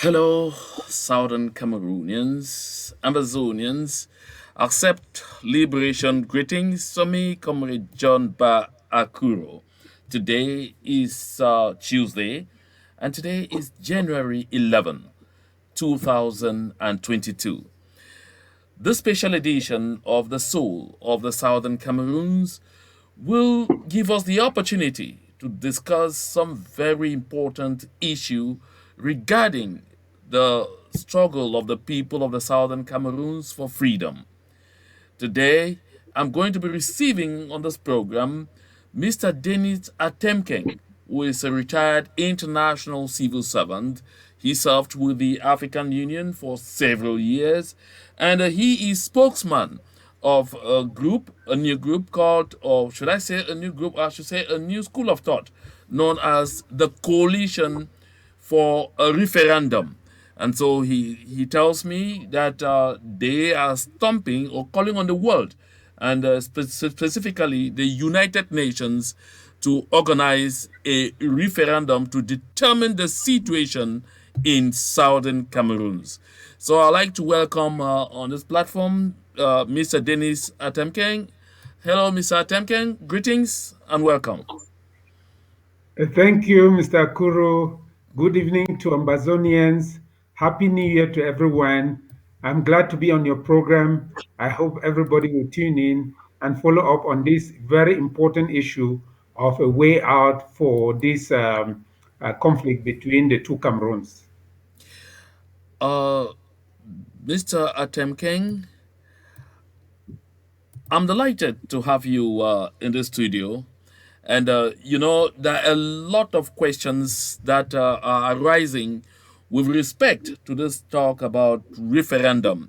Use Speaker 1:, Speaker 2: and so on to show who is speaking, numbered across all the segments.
Speaker 1: Hello, Southern Cameroonians, Amazonians. Accept liberation greetings from me, Comrade John Ba Akuro. Today is Tuesday, and today is January 11, 2022. This special edition of The Soul of the Southern Cameroons will give us the opportunity to discuss some very important issue regarding the struggle of the people of the Southern Cameroons for freedom. Today, I'm going to be receiving on this program Mr. Denis Atemkeng, who is a retired international civil servant. He served with the African Union for several years, and he is spokesman of a new group called, or should I say a new group, I should say a new school of thought known as the Coalition for a Referendum. And so he tells me that they are stomping or calling on the world, and specifically the United Nations, to organize a referendum to determine the situation in southern Cameroons. So I'd like to welcome on this platform Mr. Denis Atemkeng. Hello, Mr. Atemkeng. Greetings and welcome.
Speaker 2: Thank you, Mr. Kuro. Good evening to Ambazonians. Happy New Year to everyone. I'm glad to be on your program. I hope everybody will tune in and follow up on this very important issue of a way out for this conflict between the two Cameroons.
Speaker 1: Uh, Mr. Atemkeng, I'm delighted to have you in the studio. And, there are a lot of questions that are arising with respect to this talk about referendum.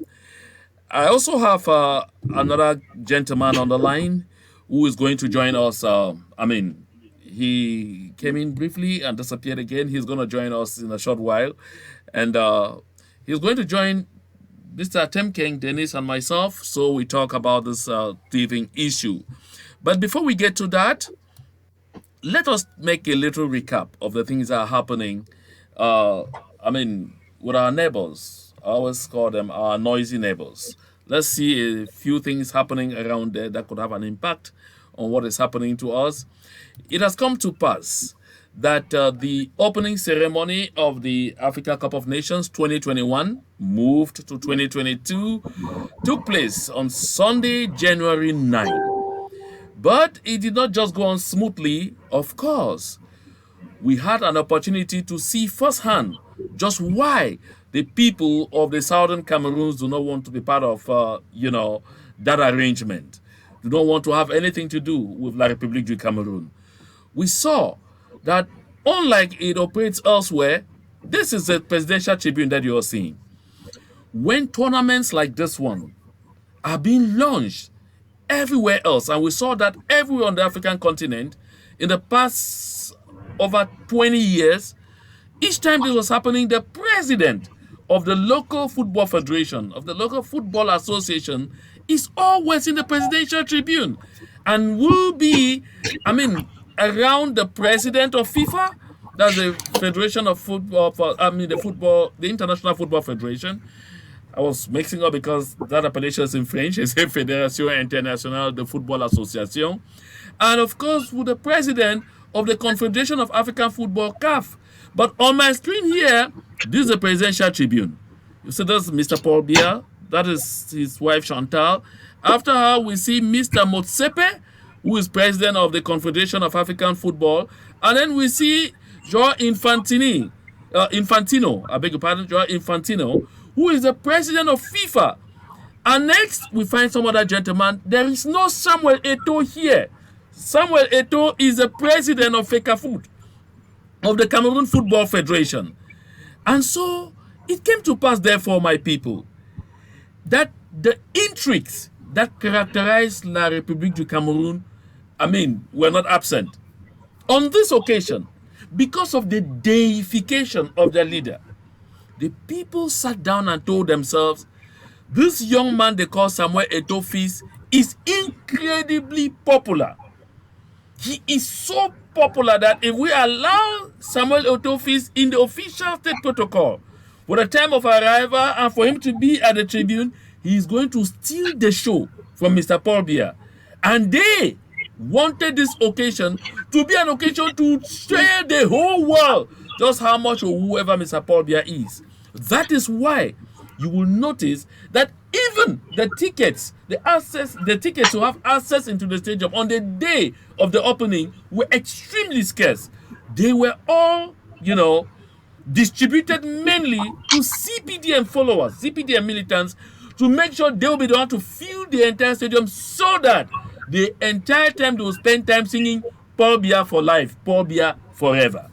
Speaker 1: I also have another gentleman on the line who is going to join us. He came in briefly and disappeared again. He's going to join us in a short while. And he's going to join Mr. Atemkeng, Dennis, and myself. So we talk about this thieving issue. But before we get to that, let us make a little recap of the things that are happening. Uh, with our neighbors. I always call them our noisy neighbors. Let's see a few things happening around there that could have an impact on what is happening to us. It has come to pass that the opening ceremony of the Africa Cup of Nations 2021, moved to 2022, took place on Sunday, January 9. But it did not just go on smoothly, of course. We had an opportunity to see firsthand just why the people of the southern Cameroons do not want to be part of, that arrangement. Do not want to have anything to do with La République du Cameroun. We saw that, unlike it operates elsewhere, this is a presidential tribune that you are seeing. When tournaments like this one are being launched everywhere else, and we saw that everywhere on the African continent in the past over 20 years, each time this was happening, the president of the local football federation, of the local football association, is always in the presidential tribune and will be, around the president of FIFA, that's the Federation of Football, the International Football Federation. I was mixing up because that appellation is in French. It's Fédération Internationale de Football Association. And of course, with the president of the Confederation of African Football, CAF. But on my screen here, this is the presidential tribune. You see, that's Mr. Paul Biya. That is his wife, Chantal. After her, we see Mr. Motsepe, who is president of the Confederation of African Football. And then we see Joao Infantino, I beg your pardon, Joao Infantino, who is the president of FIFA. And next, we find some other gentleman. There is no Samuel Eto'o here. Samuel Eto'o is the president of FECAFOOT, of the Cameroon Football Federation. And so, it came to pass, therefore, my people, that the intrigues that characterize La République du Cameroun, were not absent. On this occasion, because of the deification of their leader, the people sat down and told themselves, this young man they call Samuel Eto'o Fils is incredibly popular. He is so popular that if we allow Samuel Eto'o Fils in the official state protocol, for the time of arrival and for him to be at the tribune, he is going to steal the show from Mr. Paul Biya. And they wanted this occasion to be an occasion to show the whole world just how much or whoever Mr. Paul Biya is. That is why you will notice that even the tickets, the tickets to have access into the stadium on the day of the opening were extremely scarce. They were all, distributed mainly to CPDM followers, CPDM militants, to make sure they will be the one to fill the entire stadium so that the entire time they will spend time singing Paul Biya for life, Paul Biya forever.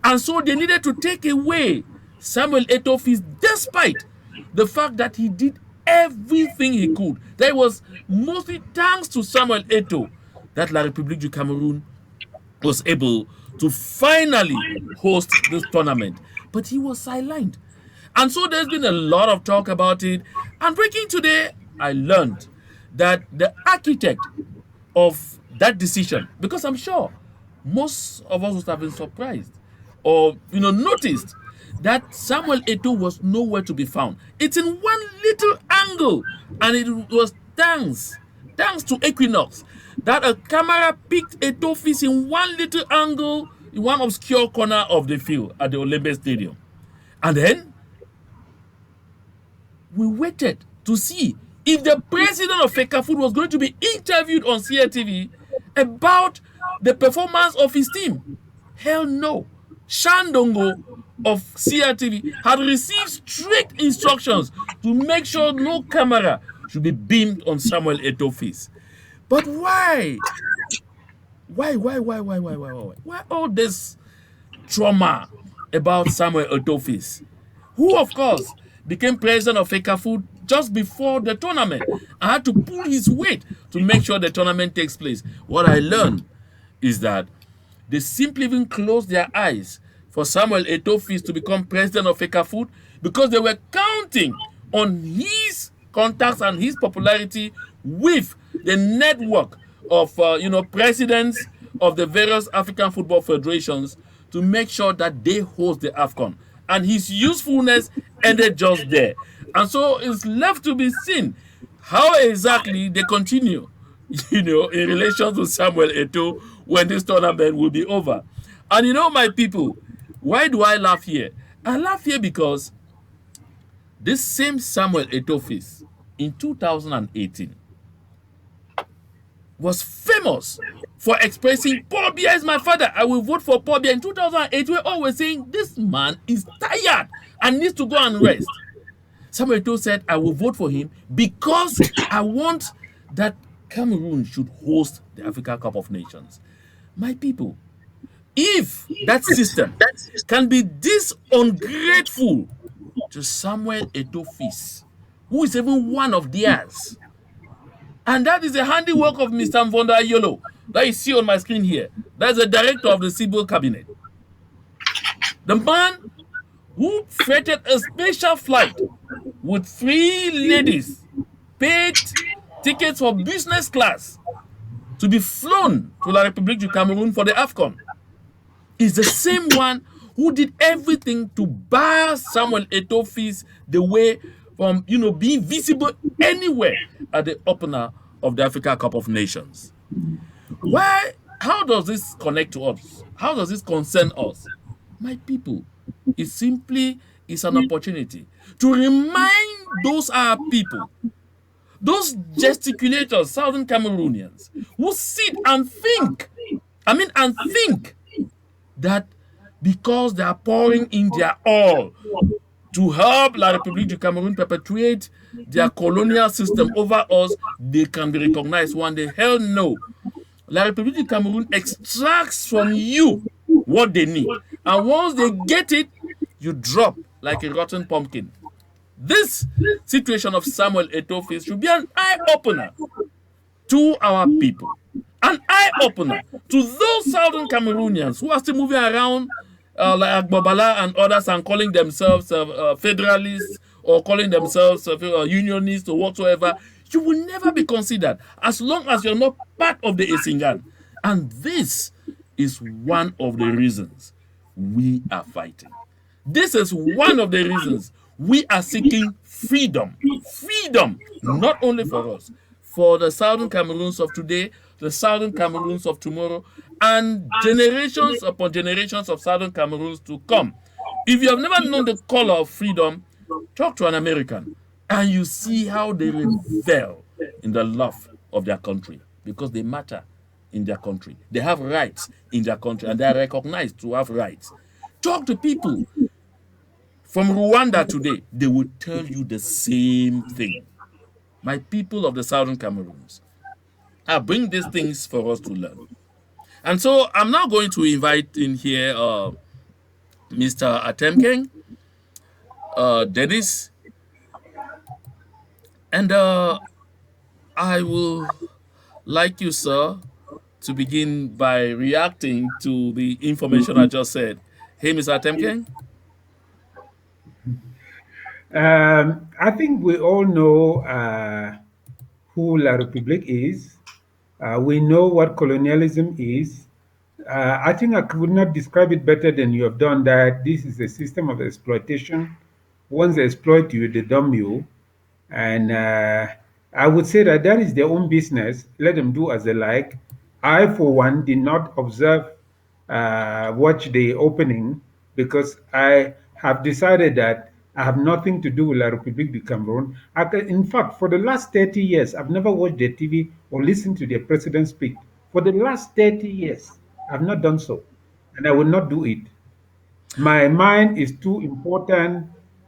Speaker 1: And so they needed to take away Samuel Eto'o Feast despite the fact that he did everything he could. That was mostly thanks to Samuel Eto'o that La République du Cameroun was able to finally host this tournament. But he was sidelined. And so there's been a lot of talk about it. And breaking today, I learned that the architect of that decision, because I'm sure most of us would have been surprised or noticed that Samuel Eto'o was nowhere to be found. It's in one little angle, and it was thanks to Equinox that a camera picked Eto'o Feast in one little angle in one obscure corner of the field at the Olembe Stadium. And then we waited to see if the president of FECAFOOT was going to be interviewed on CRTV about the performance of his team. Hell no. Shandongo of CRTV had received strict instructions to make sure no camera should be beamed on Samuel Eto'o Feast. But why? Why all this trauma about Samuel Eto'o Feast, who of course became president of FECAFOOT just before the tournament and had to pull his weight to make sure the tournament takes place? What I learned is that they simply even closed their eyes for Samuel Eto'o Feast to become president of FECAFOOT because they were counting on his contacts and his popularity with the network of presidents of the various African football federations to make sure that they host the AFCON. And his usefulness ended just there. And so it's left to be seen how exactly they continue, in relation to Samuel Eto'o when this tournament will be over. And my people, why do I laugh here? I laugh here because this same Samuel Eto'o Feast in 2018 was famous for expressing, Paul Biya is my father, I will vote for Paul Biya. In 2008, we were always saying, this man is tired and needs to go and rest. Samuel Eto'o said, I will vote for him because I want that Cameroon should host the Africa Cup of Nations. My people, if that system can be this ungrateful to Samuel Eto'o Feast, who is even one of theirs, and that is the handiwork of Mr. Mvonda Yolo that you see on my screen here. That's the director of the Civil Cabinet. The man who freighted a special flight with 3 ladies, paid tickets for business class to be flown to La République du Cameroun for the AFCON, is the same one who did everything to bar Samuel Eto'o Feast the way from being visible anywhere at the opener of the Africa Cup of Nations. Why? How does this connect to us? How does this concern us? My people, it simply is an opportunity to remind those our people, those gesticulators, Southern Cameroonians, who sit and think, that because they are pouring in their all to help La République du Cameroun perpetuate their colonial system over us, they can be recognized one day. Hell no. La République du Cameroun extracts from you what they need. And once they get it, you drop like a rotten pumpkin. This situation of Samuel Eto'o Feast should be an eye-opener to our people. An eye-opener to those Southern Cameroonians who are still moving around like Agbobala and others and calling themselves federalists or calling themselves unionists or whatsoever. You will never be considered as long as you're not part of the Esingan. And this is one of the reasons we are fighting. This is one of the reasons We are seeking freedom. Freedom, not only for us, for the Southern Cameroons of today, the Southern Cameroons of tomorrow, and generations upon generations of Southern Cameroons to come. If you have never known the color of freedom, talk to an American and you see how they revel in the love of their country because they matter in their country. They have rights in their country and they are recognized to have rights. Talk to people from Rwanda today, they will tell you the same thing. My people of the Southern Cameroons, I bring these things for us to learn. And so I'm now going to invite in here Mr. Atemkeng, Dennis, and I will like you, sir, to begin by reacting to the information I just said. Hey, Mr. Atemkeng.
Speaker 2: I think we all know who La République is. We know what colonialism is. I think I could not describe it better than you have done that this is a system of exploitation. Once they exploit you, they dump you. And I would say that that is their own business. Let them do as they like. I, for one, did not observe, watch the opening because I have decided that I have nothing to do with La République du Cameroon. In fact, for the last 30 years, I've never watched their TV or listened to their president speak. For the last 30 years, I've not done so. And I will not do it. My mind is too important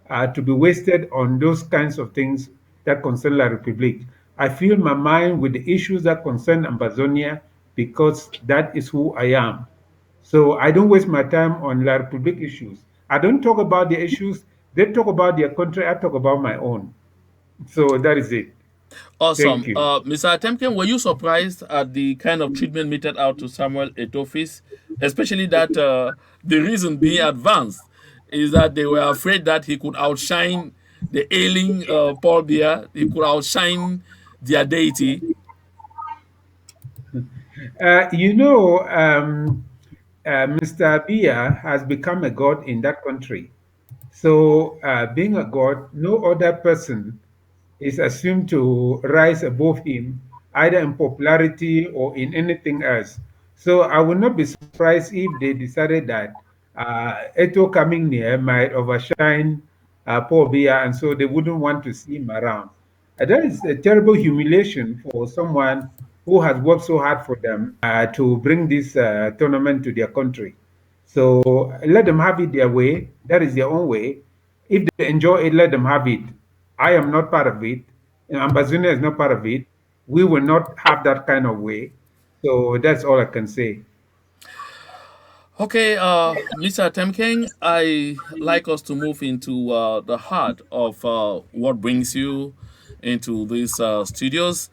Speaker 2: to be wasted on those kinds of things that concern La République. I fill my mind with the issues that concern Ambazonia because that is who I am. So I don't waste my time on La République issues. I don't talk about their issues. They talk about their country. I talk about my own. So that is it. Thank
Speaker 1: Awesome.
Speaker 2: you.
Speaker 1: Mr. Atemken, were you surprised at the kind of treatment meted out to Samuel Etofis, especially that the reason being advanced is that they were afraid that he could outshine the ailing Paul Biya, he could outshine their deity.
Speaker 2: Mr. Biya has become a god in that country. So, being a god, no other person is assumed to rise above him, either in popularity or in anything else. So, I would not be surprised if they decided that Eto coming near might overshine Paul Biya, and so they wouldn't want to see him around. That is a terrible humiliation for someone who has worked so hard for them to bring this tournament to their country. So let them have it their way. That is their own way. If they enjoy it, let them have it. I am not part of it. Ambazunia is not part of it. We will not have that kind of way. So that's all I can say.
Speaker 1: Okay, Mr. Temking, I like us to move into the heart of what brings you into these studios.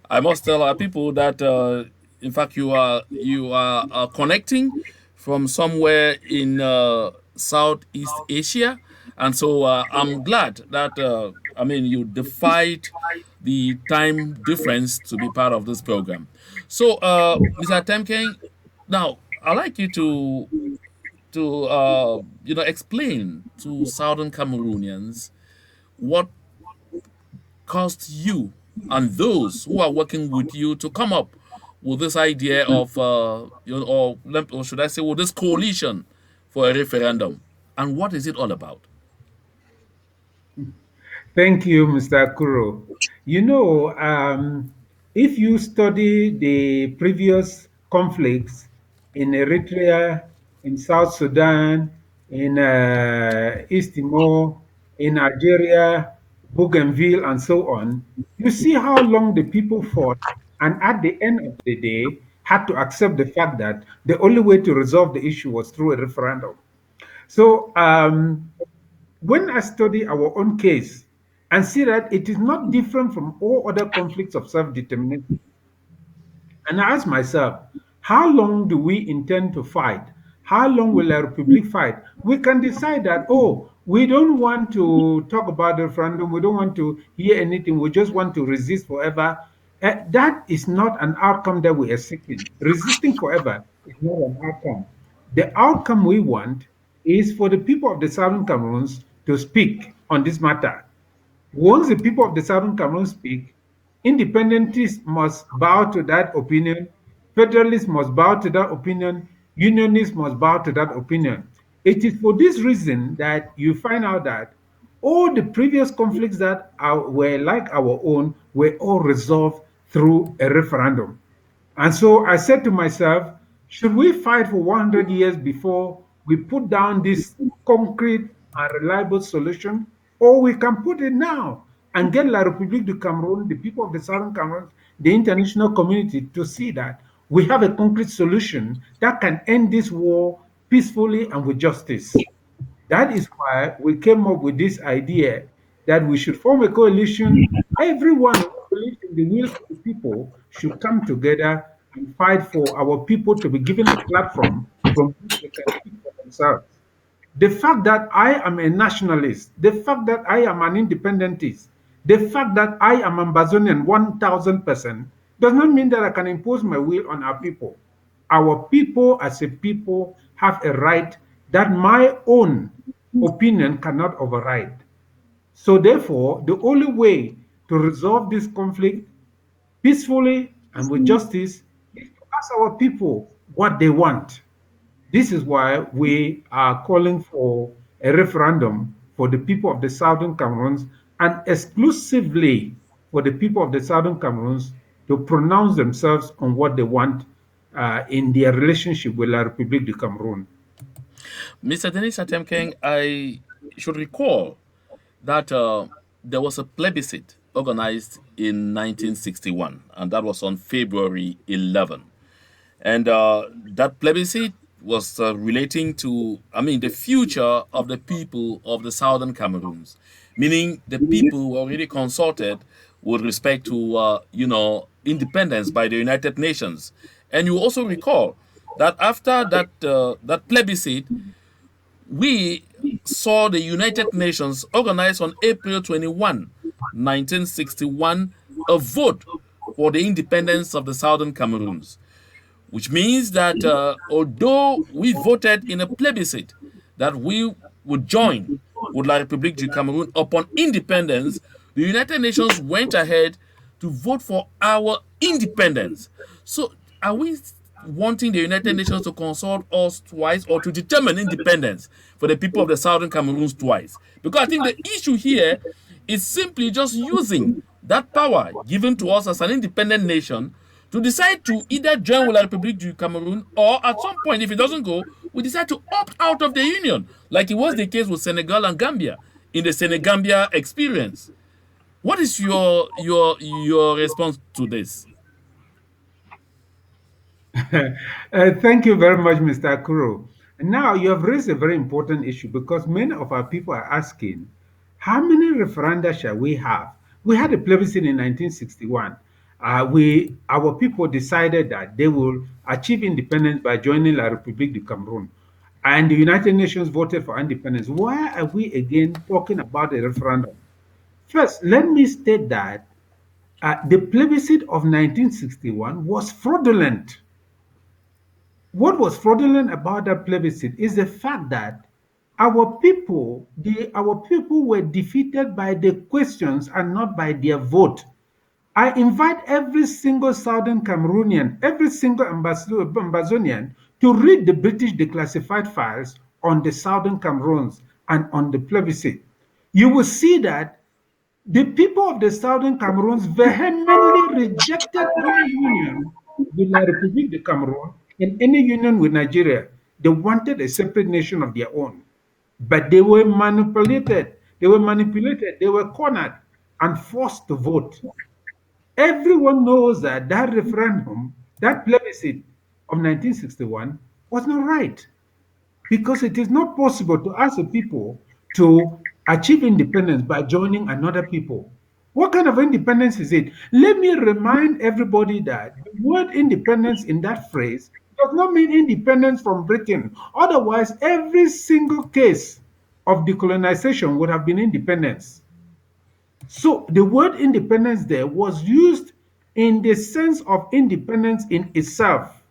Speaker 1: I must tell our people that, in fact, you are connecting from somewhere in Southeast Asia, and so I'm glad that I mean you defied the time difference to be part of this program. So, Mr. Temking, now I'd like you to explain to Southern Cameroonians what caused you and those who are working with you to come up with this idea of or should I say with this coalition for a referendum, and what is it all about?
Speaker 2: Thank you, Mr. Kuro. If you study the previous conflicts in Eritrea, in South Sudan, in East Timor, in Algeria, Bougainville, and so on, you see how long the people fought, and at the end of the day, had to accept the fact that the only way to resolve the issue was through a referendum. So, when I study our own case and see that it is not different from all other conflicts of self determination, and I ask myself, how long do we intend to fight? How long will the Republic fight? We can decide that, oh, we don't want to talk about the referendum, we don't want to hear anything, we just want to resist forever. That is not an outcome that we are seeking. Resisting forever is not an outcome. The outcome we want is for the people of the Southern Cameroons to speak. on this matter. Once the people of the Southern Cameroon speak, independentists must bow to that opinion, federalists must bow to that opinion, unionists must bow to that opinion. It is for this reason that you find out that all the previous conflicts that were like our own were all resolved through a referendum. And so I said to myself, should we fight for 100 years before we put down this concrete and reliable solution? Or we can put it now and get La République du Cameroon, the people of the Southern Cameroon, the international community to see that we have a concrete solution that can end this war peacefully and with justice. That is why we came up with this idea that we should form a coalition. Everyone who believes in the will of the people should come together and fight for our people to be given a platform from which they can speak for themselves. The fact that I am a nationalist, the fact that I am an independentist, the fact that I am Ambazonian 1000% does not mean that I can impose my will on our people. Our people, as a people, have a right that my own opinion cannot override. So, therefore, the only way to resolve this conflict peacefully and with justice is to ask our people what they want. This is why we are calling for a referendum for the people of the Southern Cameroons and exclusively for the people of the Southern Cameroons to pronounce themselves on what they want in their relationship with La République du Cameroon.
Speaker 1: Mr. Denis Atemkeng, I should recall that there was a plebiscite organized in 1961, and that was on February 11. And that plebiscite was relating to, I mean, the future of the people of the Southern Cameroons, meaning the people were already consulted with respect to, independence by the United Nations. And you also recall that after that plebiscite, we saw the United Nations organize on April 21, 1961, a vote for the independence of the Southern Cameroons, which means that although we voted in a plebiscite that we would join with La République du Cameroun upon independence, the United Nations went ahead to vote for our independence. So, are we wanting the United Nations to consult us twice or to determine independence for the people of the Southern Cameroons twice? Because I think the issue here is simply just using that power given to us as an independent nation to decide to either join with La République du Cameroon or at some point, if it doesn't go, we decide to opt out of the union, like it was the case with Senegal and Gambia in the Senegambia experience. What is your response to this?
Speaker 2: Thank you very much, Mr. Akuro. Now, you have raised a very important issue because many of our people are asking, how many referenda shall we have? We had a plebiscite in 1961. Our people decided that they will achieve independence by joining La République du Cameroon. And the United Nations voted for independence. Why are we again talking about a referendum? First, let me state that the plebiscite of 1961 was fraudulent. What was fraudulent about that plebiscite is the fact that our people were defeated by the questions and not by their vote. I invite every single Southern Cameroonian, every single Ambazonian to read the British declassified files on the Southern Cameroons and on the plebiscite. You will see that the people of the Southern Cameroons vehemently rejected any union with La République de Cameroon and any union with Nigeria. They wanted a separate nation of their own. But they were manipulated. They were cornered and forced to vote. Everyone knows that that referendum, that plebiscite of 1961 was not right because it is not possible to ask the people to achieve independence by joining another people. What kind of independence is it? Let me remind everybody that the word independence in that phrase does not mean independence from Britain. Otherwise, every single case of decolonization would have been independence. So the word independence there was used in the sense of independence in itself.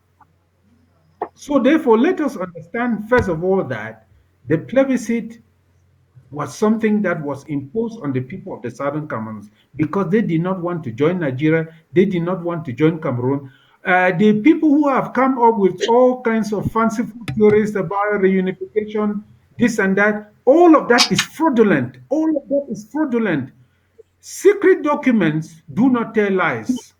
Speaker 2: So therefore, let us understand first of all that the plebiscite was something that was imposed on the people of the Southern Cameroons because they did not want to join Nigeria, they did not want to join Cameroon. The people who have come up with all kinds of fanciful theories about reunification, this and that, all of that is fraudulent. All of that is fraudulent. Secret documents do not tell lies.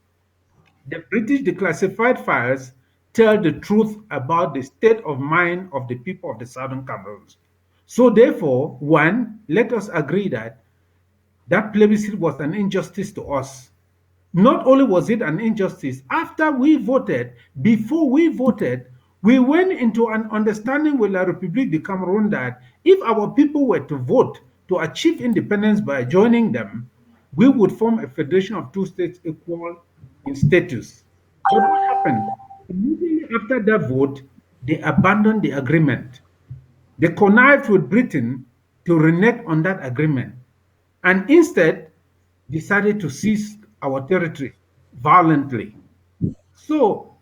Speaker 2: The British declassified files tell the truth about the state of mind of the people of the Southern Cameroons. So, therefore, one, let us agree that that plebiscite was an injustice to us. Not only was it an injustice, after we voted, before we voted, we went into an understanding with La République de Cameroon that if our people were to vote to achieve independence by joining them, we would form a federation of two states equal in status. But what happened? Immediately after that vote, they abandoned the agreement. They connived with Britain to renege on that agreement and instead decided to seize our territory violently. So,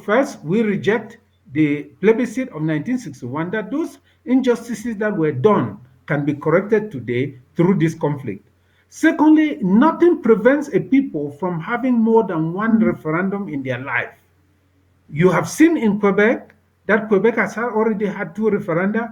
Speaker 2: first, we reject the plebiscite of 1961 that those injustices that were done can be corrected today through this conflict. Secondly, nothing prevents a people from having more than one referendum in their life. You have seen in Quebec that Quebec has already had two referenda.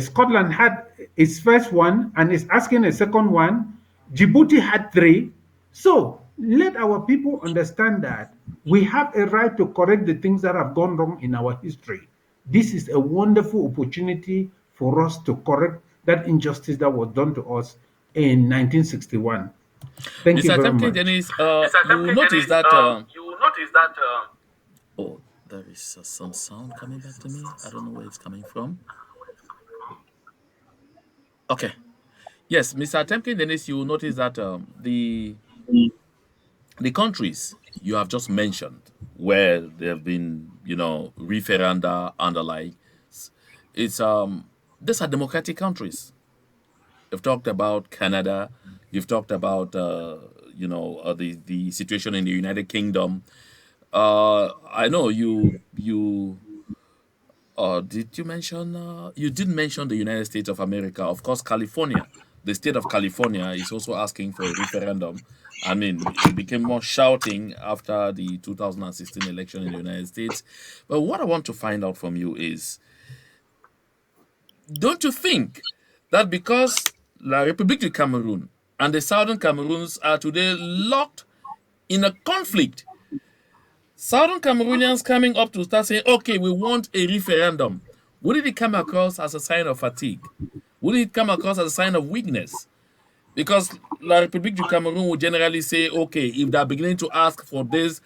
Speaker 2: Scotland had its first one and is asking a second one. Djibouti had three. So let our people understand that we have a right to correct the things that have gone wrong in our history. This is a wonderful opportunity for us to correct that injustice that was done to us in 1961. Thank you
Speaker 1: Mr.
Speaker 2: very
Speaker 1: Temkin
Speaker 2: much.
Speaker 1: Dennis,
Speaker 3: Mr.
Speaker 1: you will
Speaker 3: Temple
Speaker 1: notice
Speaker 3: Dennis,
Speaker 1: that.
Speaker 3: you will notice that.
Speaker 1: Oh, there is some sound coming back to me. I don't know where it's coming from. Okay. Yes, Mr. Temkin Dennis, you will notice that the countries you have just mentioned, where there have been, referenda and the like, it's these are democratic countries. You've talked about Canada. You've talked about the situation in the United Kingdom. I know you did you mention you didn't mention the United States of America. Of course, California, the state of California is also asking for a referendum. I mean, it became more shouting after the 2016 election in the United States. But what I want to find out from you is, don't you think that because La République du Cameroun and the Southern Cameroons are today locked in a conflict, Southern Cameroonians coming up to start saying, okay, we want a referendum, would it come across as a sign of fatigue? Would it come across as a sign of weakness? Because La République du Cameroon would generally say, okay, if they're beginning to ask for this,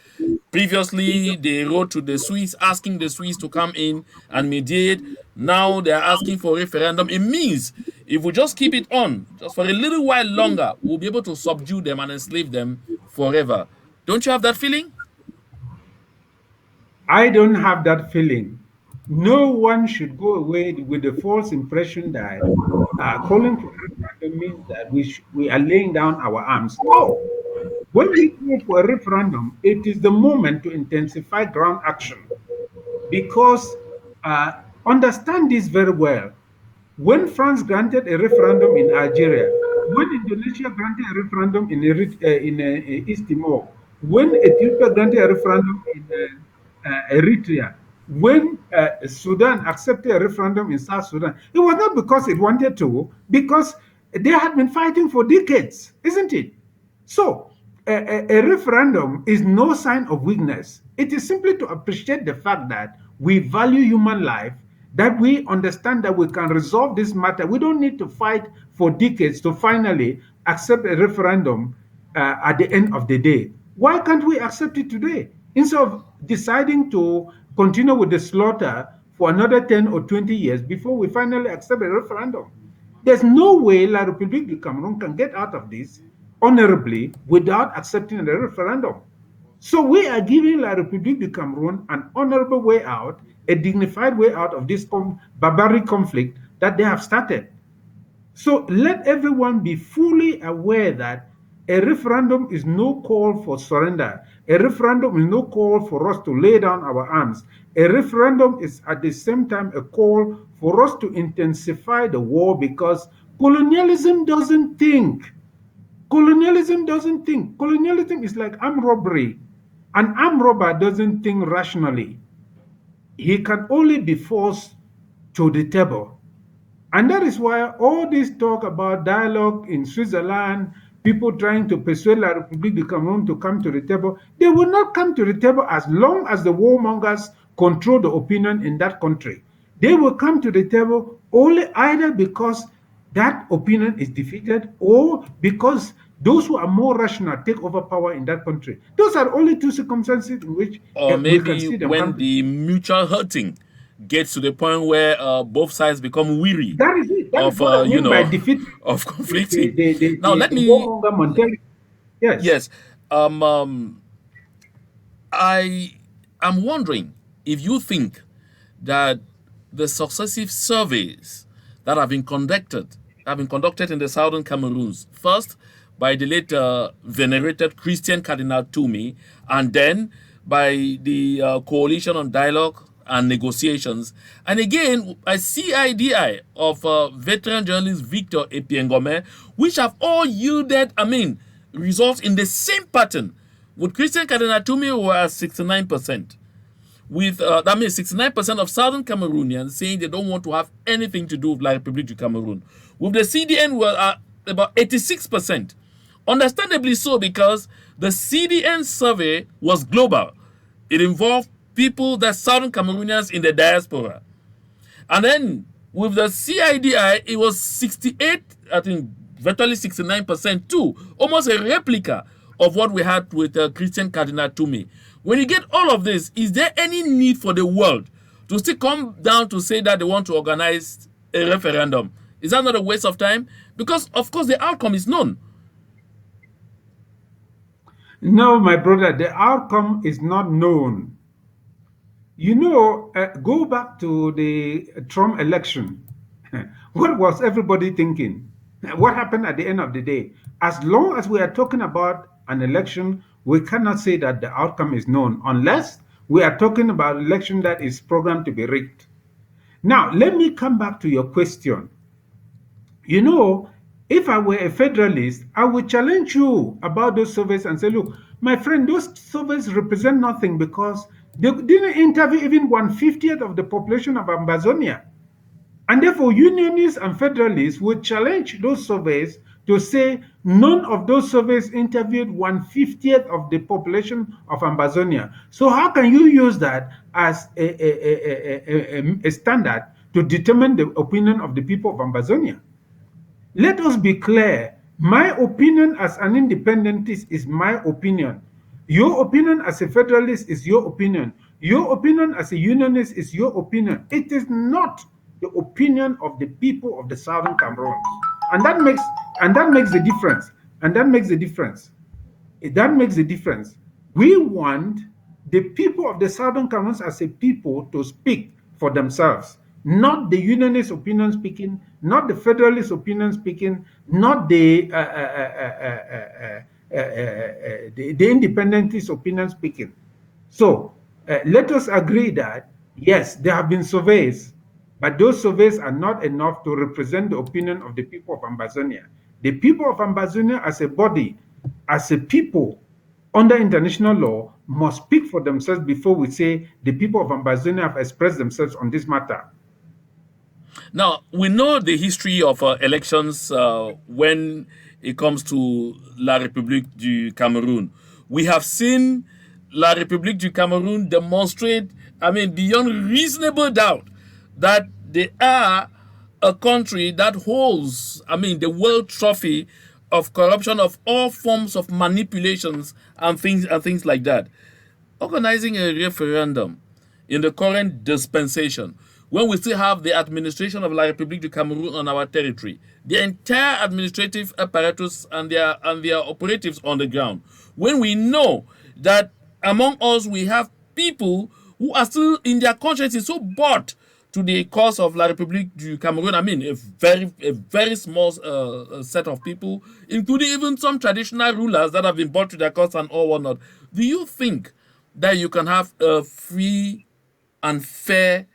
Speaker 1: previously they wrote to the Swiss asking the Swiss to come in and mediate. Now they're asking for a referendum. It means if we just keep it on, just for a little while longer, we'll be able to subdue them and enslave them forever. Don't you have that feeling?
Speaker 2: I don't have that feeling. No one should go away with the false impression that calling for a referendum means that we are laying down our arms. No. When we call for a referendum, it is the moment to intensify ground action because uh, understand this very well. When France granted a referendum in Algeria, when Indonesia granted a referendum in East Timor, when Ethiopia granted a referendum in Eritrea, when Sudan accepted a referendum in South Sudan, it was not because it wanted to, because they had been fighting for decades, isn't it? So, a referendum is no sign of weakness. It is simply to appreciate the fact that we value human life, that we understand that we can resolve this matter. We don't need to fight for decades to finally accept a referendum at the end of the day. Why can't we accept it today? Instead of deciding to continue with the slaughter for another 10 or 20 years before we finally accept a referendum. There's no way La République du Cameroon can get out of this honorably without accepting a referendum. So we are giving La République du Cameroon an honorable way out, a dignified way out of this barbaric conflict that they have started. So let everyone be fully aware that A referendum is no call for surrender. A referendum is no call for us to lay down our arms. A referendum is at the same time a call for us to intensify the war because colonialism doesn't think. Colonialism doesn't think. Colonialism is like armed robbery. An armed robber doesn't think rationally. He can only be forced to the table. And that is why all this talk about dialogue in Switzerland, people trying to persuade La République du Cameroon to come to the table, they will not come to the table as long as the warmongers control the opinion in that country. They will come to the table only either because that opinion is defeated or because those who are more rational take over power in that country. Those are only two circumstances in which
Speaker 1: Or
Speaker 2: we can
Speaker 1: maybe
Speaker 2: see them come
Speaker 1: when
Speaker 2: to.
Speaker 1: the mutual hurting gets to the point where both sides become weary
Speaker 2: That is it. That is
Speaker 1: of
Speaker 2: what I mean by defeat
Speaker 1: of conflicting. Now let
Speaker 2: the
Speaker 1: me
Speaker 2: warmonger mentality. Yes.
Speaker 1: yes, I am wondering if you think that the successive surveys that have been conducted in the southern Cameroons, first by the late venerated Christian Cardinal Toomey, and then by the Coalition on Dialogue and Negotiations, and again by CIDI of veteran journalist Victor Epiengome, which have all yielded, results in the same pattern. With Christian Cardinal Toomey, who are 69%, with that means 69% of southern Cameroonians saying they don't want to have anything to do with La République du Cameroon. With the CDN, we're at about 86%. Understandably so, because the CDN survey was global. It involved people that southern Cameroonians in the diaspora. And then with the CIDI, it was 68, I think virtually 69% too, almost a replica of what we had with Christian Cardinal Toomey. When you get all of this, is there any need for the world to still come down to say that they want to organize a referendum? Is that not a waste of time? Because, of course, the outcome is known.
Speaker 2: No, my brother, the outcome is not known. Go back to the Trump election. What was everybody thinking? What happened at the end of the day? As long as we are talking about an election, we cannot say that the outcome is known unless we are talking about an election that is programmed to be rigged. Now, let me come back to your question. You know, if I were a federalist, I would challenge you about those surveys and say, look, my friend, those surveys represent nothing because they didn't interview even 1/50th of the population of Ambazonia. And therefore, unionists and federalists would challenge those surveys to say none of those surveys interviewed 1/50th of the population of Ambazonia. So, how can you use that as a standard to determine the opinion of the people of Ambazonia? Let us be clear. My opinion as an independentist is my opinion. Your opinion as a federalist is your opinion. Your opinion as a unionist is your opinion. It is not the opinion of the people of the Southern Cameroons. And that makes the difference. And that makes the difference. That makes the difference. We want the people of the Southern Cameroons as a people to speak for themselves, not the unionist opinion speaking, not the federalist opinion speaking, not the independentist opinion speaking. So let us agree that yes, there have been surveys, but those surveys are not enough to represent the opinion of the people of Ambazonia. The people of Ambazonia as a body, as a people under international law, must speak for themselves before we say the people of Ambazonia have expressed themselves on this matter.
Speaker 1: Now, we know the history of elections when it comes to La République du Cameroun. We have seen La République du Cameroun demonstrate, beyond reasonable doubt, that they are a country that holds, the world trophy of corruption of all forms of manipulations and things like that. Organizing a referendum in the current dispensation, when we still have the administration of La République du Cameroun on our territory, the entire administrative apparatus and their operatives on the ground, when we know that among us we have people who are still in their consciences so bought to the cause of La République du Cameroun. I mean, a very small set of people, including even some traditional rulers that have been brought to their cause and all whatnot. Do you think that you can have a free and fair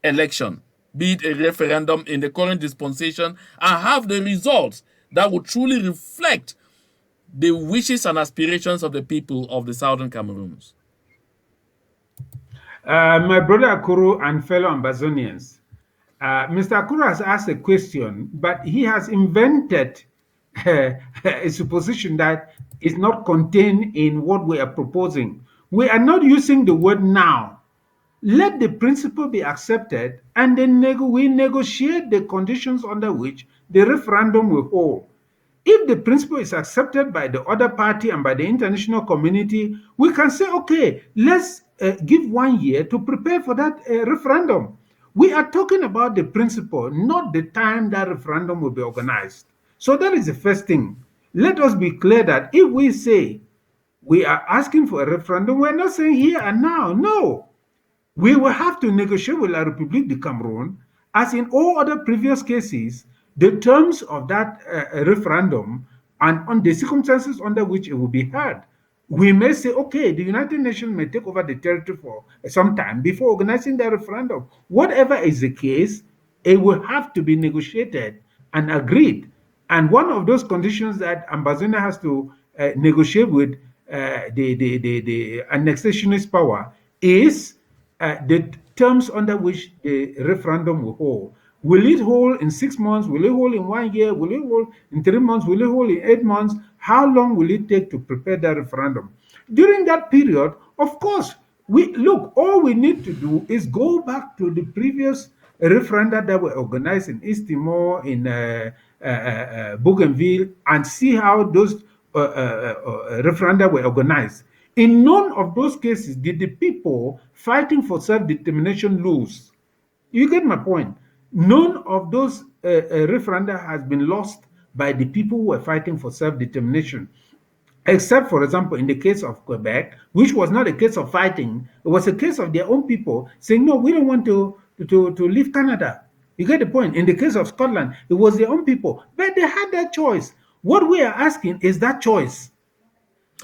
Speaker 1: election, be it a referendum in the current dispensation, and have the results that would truly reflect the wishes and aspirations of the people of the southern Cameroons?
Speaker 2: My brother Akuru and fellow Ambazonians, Mr. Akuru has asked a question, but he has invented a supposition that is not contained in what we are proposing. We are not using the word now. Let the principle be accepted, and then we negotiate the conditions under which the referendum will hold. If the principle is accepted by the other party and by the international community, we can say, okay, let's give 1 year to prepare for that referendum. We are talking about the principle, not the time that referendum will be organized. So that is the first thing. Let us be clear that if we say we are asking for a referendum, we're not saying here and now. No, we will have to negotiate with La République du Cameroon, as in all other previous cases, the terms of that referendum and on the circumstances under which it will be held. We may say, okay, the United Nations may take over the territory for some time before organizing the referendum. Whatever is the case, it will have to be negotiated and agreed. And one of those conditions that Ambazonia has to negotiate with the annexationist power is the terms under which the referendum will hold. Will it hold in 6 months? Will it hold in 1 year? Will it hold in 3 months? Will it hold in 8 months? How long will it take to prepare that referendum? During that period, of course, we look, all we need to do is go back to the previous referenda that were organized in East Timor, in Bougainville, and see how those referenda were organized. In none of those cases did the people fighting for self-determination lose. You get my point. None of those referenda has been lost by the people who were fighting for self-determination, except, for example, in the case of Quebec, which was not a case of fighting. It was a case of their own people saying, no, we don't want to leave Canada. You get the point. In the case of Scotland, it was their own people, but they had that choice. What we are asking is that choice.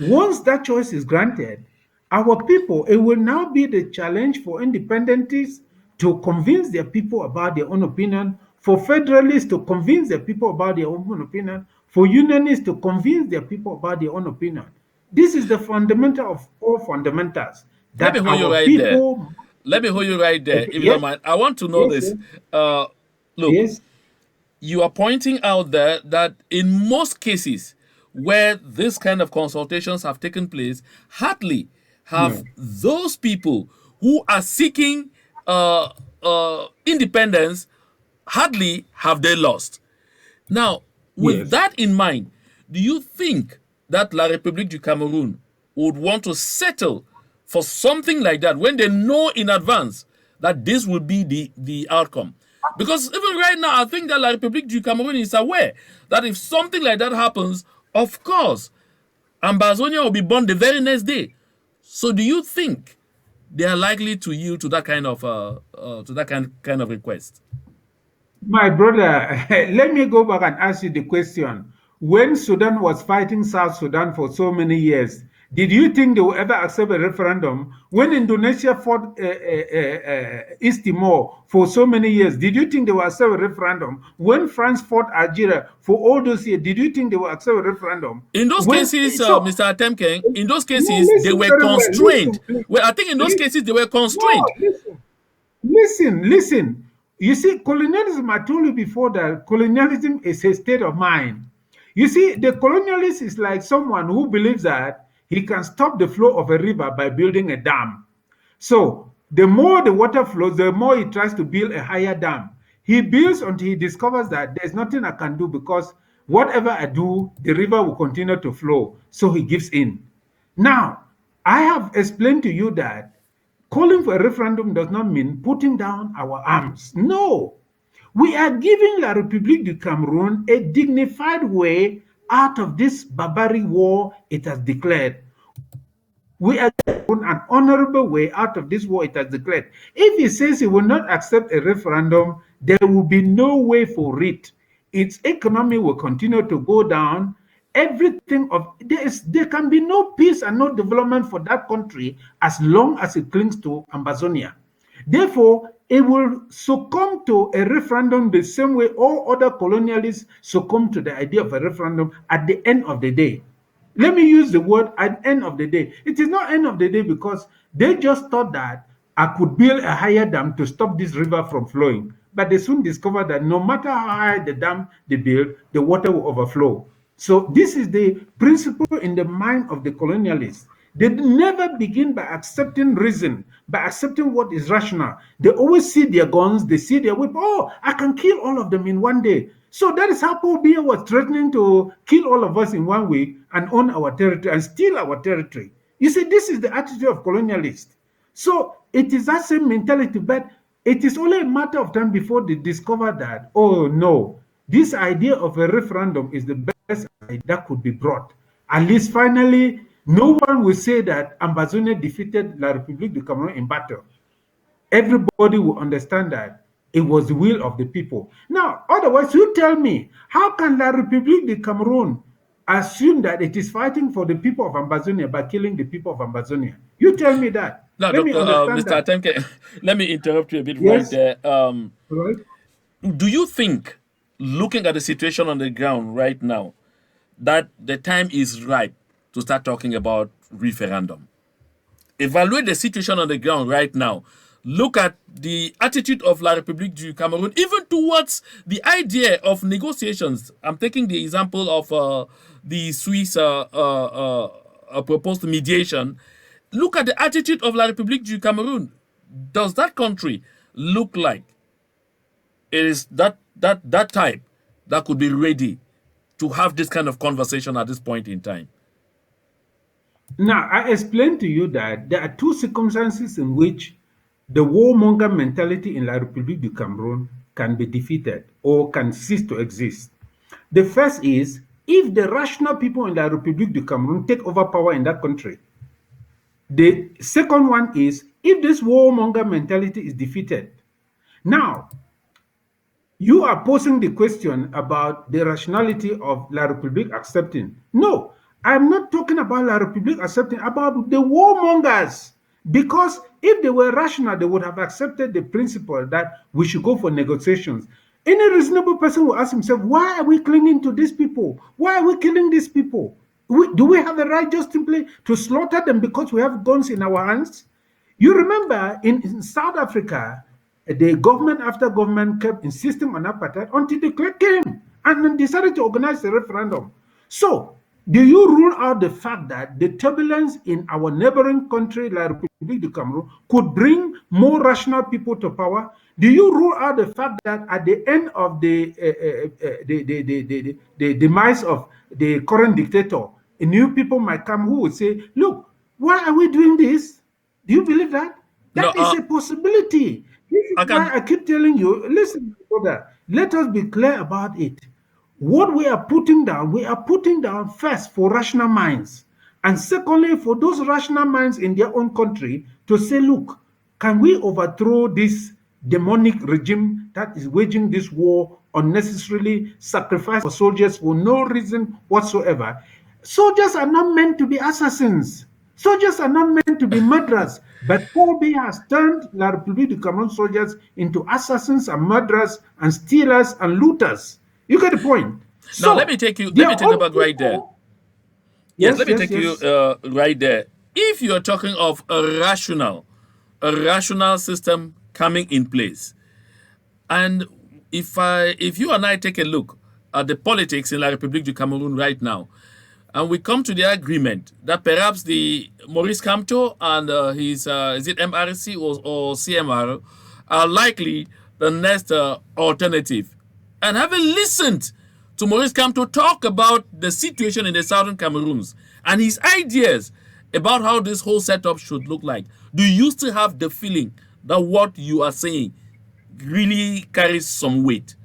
Speaker 2: Once that choice is granted, our people, it will now be the challenge for independentists to convince their people about their own opinion, for federalists to convince their people about their own opinion, for unionists to convince their people about their own opinion. This is the fundamental of all fundamentals,
Speaker 1: Let me
Speaker 2: that
Speaker 1: hold you
Speaker 2: our
Speaker 1: right there.
Speaker 2: people.
Speaker 1: Let me hold you right there,
Speaker 2: Okay,
Speaker 1: if you don't
Speaker 2: yes,
Speaker 1: mind. I want to know
Speaker 2: yes,
Speaker 1: this.
Speaker 2: yes,
Speaker 1: Uh, Look,
Speaker 2: yes,
Speaker 1: you are pointing out there that in most cases where this kind of consultations have taken place, hardly have
Speaker 2: no,
Speaker 1: those people who are seeking independence, hardly have they lost. Now, with
Speaker 2: yes.
Speaker 1: that in mind, do you think that La République du Cameroun would want to settle for something like that when they know in advance that this will be the outcome? Because even right now, I think that La République du Cameroun is aware that if something like that happens, of course, Ambazonia will be burned the very next day. So, do you think they are likely to yield to that kind of request?
Speaker 2: My brother, let me go back and ask you the question. When Sudan was fighting South Sudan for so many years, did you think they will ever accept a referendum? When Indonesia fought East Timor for so many years, did you think they will accept a referendum? When France fought Algeria for all those years, did you think they will accept a referendum?
Speaker 1: In those
Speaker 2: When
Speaker 1: cases,
Speaker 2: so,
Speaker 1: Mr. Atemken, in those
Speaker 2: no,
Speaker 1: cases, they
Speaker 2: listen
Speaker 1: were
Speaker 2: very well.
Speaker 1: constrained.
Speaker 2: Listen, please.
Speaker 1: Well, I think in those cases, they were
Speaker 2: No,
Speaker 1: constrained.
Speaker 2: listen. Listen. You see, colonialism, I told you before that colonialism is a state of mind. You see, the colonialist is like someone who believes that he can stop the flow of a river by building a dam. So, the more the water flows, the more he tries to build a higher dam. He builds until he discovers that there's nothing I can do because whatever I do, the river will continue to flow. So he gives in. Now, I have explained to you that calling for a referendum does not mean putting down our arms. No. We are giving La République du Cameroon a dignified way out of this barbaric war it has declared. We are an honorable way out of this war it has declared. If he says he will not accept a referendum, there will be no way for it. Its economy will continue to go down. Everything of there can be no peace and no development for that country as long as it clings to Amazonia. Therefore, it will succumb to a referendum the same way all other colonialists succumb to the idea of a referendum at the end of the day. Let me use the word at the end of the day. It is not end of the day because they just thought that I could build a higher dam to stop this river from flowing. But they soon discovered that no matter how high the dam they build, the water will overflow. So this is the principle in the mind of the colonialists. They never begin by accepting reason, by accepting what is rational. They always see their guns, they see their whip. Oh, I can kill all of them in one day. So that is how Paul Biya was threatening to kill all of us in 1 week and own our territory and steal our territory. You see, this is the attitude of colonialists. So it is that same mentality, but it is only a matter of time before they discover that, oh no, this idea of a referendum is the best idea that could be brought. At least finally, no one will say that Amazonia defeated La République du Cameroon in battle. Everybody will understand that it was the will of the people. Now, otherwise, you tell me, how can La République du Cameroon assume that it is fighting for the people of Amazonia by killing the people of Amazonia? You tell me that.
Speaker 1: Now,
Speaker 2: Let me
Speaker 1: Doctor
Speaker 2: understand
Speaker 1: Mr.
Speaker 2: that.
Speaker 1: Atemke, let me interrupt you a bit right
Speaker 2: Yes,
Speaker 1: there.
Speaker 2: right.
Speaker 1: Do you think, looking at the situation on the ground right now, that the time is ripe to start talking about referendum? Evaluate the situation on the ground right now. Look at the attitude of La République du Cameroun, even towards the idea of negotiations. I'm taking the example of the Swiss proposed mediation. Look at the attitude of La République du Cameroun. Does that country look like it is that type that could be ready to have this kind of conversation at this point in time?
Speaker 2: Now, I explained to you that there are two circumstances in which the warmonger mentality in La République du Cameroun can be defeated or can cease to exist. The first is if the rational people in La République du Cameroun take over power in that country. The second one is if this warmonger mentality is defeated. Now, you are posing the question about the rationality of La République accepting. No, I'm not talking about La République accepting, about the warmongers. Because if they were rational, they would have accepted the principle that we should go for negotiations. Any reasonable person will ask himself, why are we clinging to these people? Why are we killing these people? Do we have the right just simply to slaughter them because we have guns in our hands? You remember in South Africa, the government after government kept insisting on apartheid until the clerk came and then decided to organize a referendum. So, do you rule out the fact that the turbulence in our neighboring country, like Republic du Cameroon, could bring more rational people to power? Do you rule out the fact that at the end of the demise of the current dictator, new people might come who would say, look, why are we doing this? Do you believe that?
Speaker 1: No,
Speaker 2: That is a possibility. This is
Speaker 1: I
Speaker 2: why
Speaker 1: can.
Speaker 2: I keep telling you, listen, brother, let us be clear about it. What we are putting down first for rational minds. And secondly, for those rational minds in their own country to say, look, can we overthrow this demonic regime that is waging this war unnecessarily, sacrifice our soldiers for no reason whatsoever? Soldiers are not meant to be assassins. Soldiers are not meant to be murderers. But Paul Biya has turned La République du Cameroon soldiers into assassins and murderers and stealers and looters. You get the point.
Speaker 1: Now let me
Speaker 2: So
Speaker 1: take you. Let
Speaker 2: their
Speaker 1: me take you
Speaker 2: own
Speaker 1: back right there.
Speaker 2: people.
Speaker 1: Yes,
Speaker 2: Yes,
Speaker 1: let me
Speaker 2: yes,
Speaker 1: take you
Speaker 2: yes.
Speaker 1: right there. If you're talking of a rational system coming in place, and if you and I take a look at the politics in La République du Cameroun right now, and we come to the agreement that perhaps the Maurice Kamto and his is it MRC or CMR are likely the next alternative. And having listened to Maurice Kamto talk about the situation in the southern Cameroons and his ideas about how this whole setup should look like, do you still have the feeling that what you are saying really carries some weight?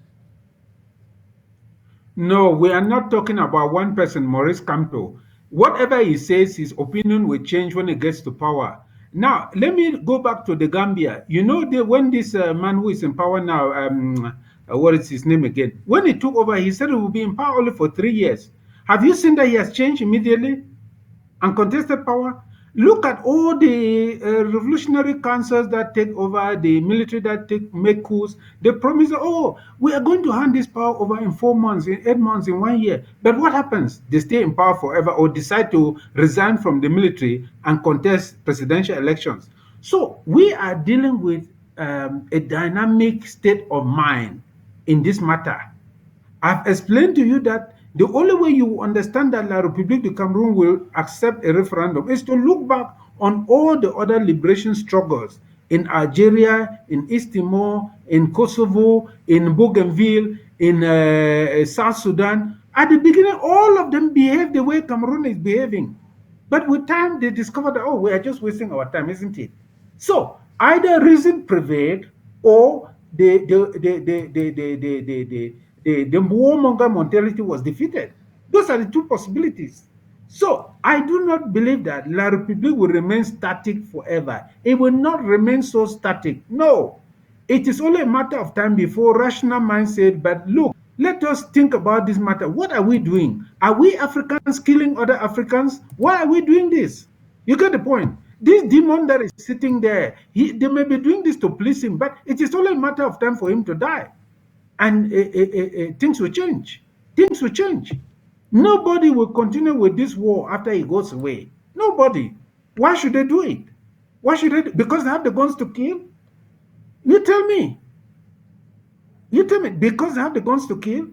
Speaker 2: No, we are not talking about one person, Maurice Kamto. Whatever he says, his opinion will change when he gets to power. Now, let me go back to the Gambia. You know, when this man who is in power now, what is his name again? When he took over, he said he will be in power only for 3 years. Have you seen that he has changed immediately? Uncontested power. Look at all the revolutionary councils that take over, the military that make coups. They promise, oh, we are going to hand this power over in 4 months, in 8 months, in 1 year. But what happens? They stay in power forever or decide to resign from the military and contest presidential elections. So we are dealing with a dynamic state of mind in this matter. I've explained to you that the only way you understand that La République du Cameroon will accept a referendum is to look back on all the other liberation struggles in Algeria, in East Timor, in Kosovo, in Bougainville, in South Sudan. At the beginning, all of them behaved the way Cameroon is behaving. But with time, they discovered that, oh, we are just wasting our time, isn't it? So either reason prevailed or the warmonger mentality was defeated. Those are the two possibilities. So I do not believe that La République will remain static forever. It will not remain so static. No. It is only a matter of time before rational mind said, but look, let us think about this matter. What are we doing? Are we Africans killing other Africans? Why are we doing this? You get the point. This demon that is sitting there, they may be doing this to please him, but it is only a matter of time for him to die. And things will change. Things will change. Nobody will continue with this war after he goes away. Nobody. Why should they do it? Why should they? Because they have the guns to kill? You tell me. You tell me. Because they have the guns to kill?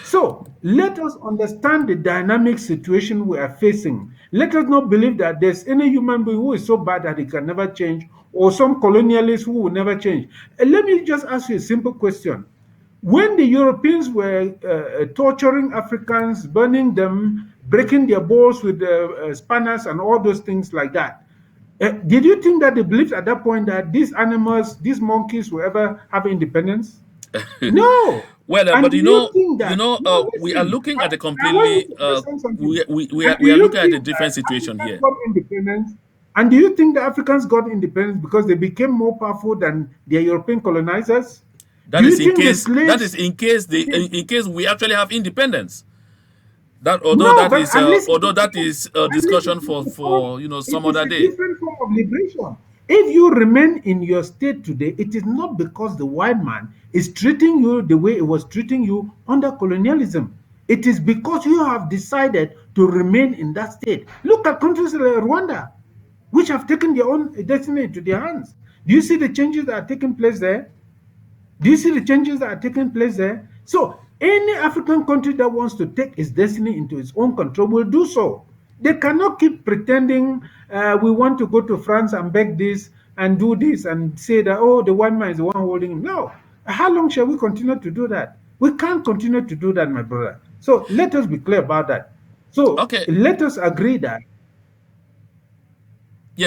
Speaker 2: So let us understand the dynamic situation we are facing. Let us not believe that there's any human being who is so bad that he can never change, or some colonialist who will never change. Let me just ask you a simple question. When the Europeans were torturing Africans, burning them, breaking their balls with spanners and all those things like that, did you think that they believed at that point that these animals, these monkeys, will ever have independence? No.
Speaker 1: Well,
Speaker 2: And
Speaker 1: but
Speaker 2: do you think that? No,
Speaker 1: we are
Speaker 2: listen.
Speaker 1: looking at a
Speaker 2: I want you
Speaker 1: completely,
Speaker 2: to understand something.
Speaker 1: we
Speaker 2: And
Speaker 1: are
Speaker 2: do you
Speaker 1: looking at a
Speaker 2: think
Speaker 1: different
Speaker 2: that
Speaker 1: situation
Speaker 2: Africans
Speaker 1: here.
Speaker 2: got independence? And do you think the Africans got independence because they became more powerful than their European colonizers? Do
Speaker 1: That is
Speaker 2: you
Speaker 1: in
Speaker 2: think the
Speaker 1: case
Speaker 2: slaves?
Speaker 1: in case we actually have independence. That
Speaker 2: No, but and listen to
Speaker 1: although
Speaker 2: the
Speaker 1: that
Speaker 2: point.
Speaker 1: is a
Speaker 2: And listen
Speaker 1: discussion
Speaker 2: to the point.
Speaker 1: for
Speaker 2: It
Speaker 1: some
Speaker 2: is
Speaker 1: other
Speaker 2: a
Speaker 1: day.
Speaker 2: different form of liberation. If you remain in your state today, it is not because the white man is treating you the way it was treating you under colonialism. It is because you have decided to remain in that state. Look at countries like Rwanda, which have taken their own destiny into their hands. Do you see the changes that are taking place there? Do you see the changes that are taking place there? So, any African country that wants to take its destiny into its own control will do so. They cannot keep pretending we want to go to France and beg this and do this and say that, oh, the one man is the one holding him. No. How long shall we continue to do that? We can't continue to do that, my brother. So, let us be clear about that. So,
Speaker 1: Okay. Yes,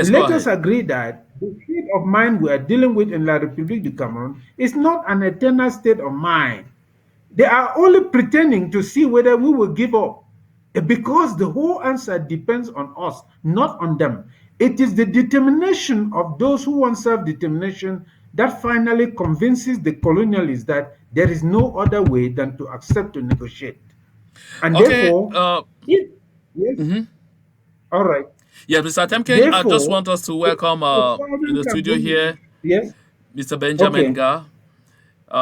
Speaker 1: go
Speaker 2: let us
Speaker 1: ahead.
Speaker 2: agree that the state of mind we are dealing with in La République du Cameroon is not an eternal state of mind. They are only pretending to see whether we will give up because the whole answer depends on us, not on them. It is the determination of those who want self determination that finally convinces the colonialists that there is no other way than to accept to negotiate. And
Speaker 1: Okay.
Speaker 2: therefore, if, yes,
Speaker 1: Mhm.
Speaker 2: all right.
Speaker 1: Yeah, Mr. Temking, I just
Speaker 2: Therefore,
Speaker 1: want us to
Speaker 2: the,
Speaker 1: welcome
Speaker 2: the
Speaker 1: in
Speaker 2: southern
Speaker 1: the studio
Speaker 2: Cambodians,
Speaker 1: here
Speaker 2: yes,
Speaker 1: Mr. Benjamin
Speaker 2: okay,
Speaker 1: Ga.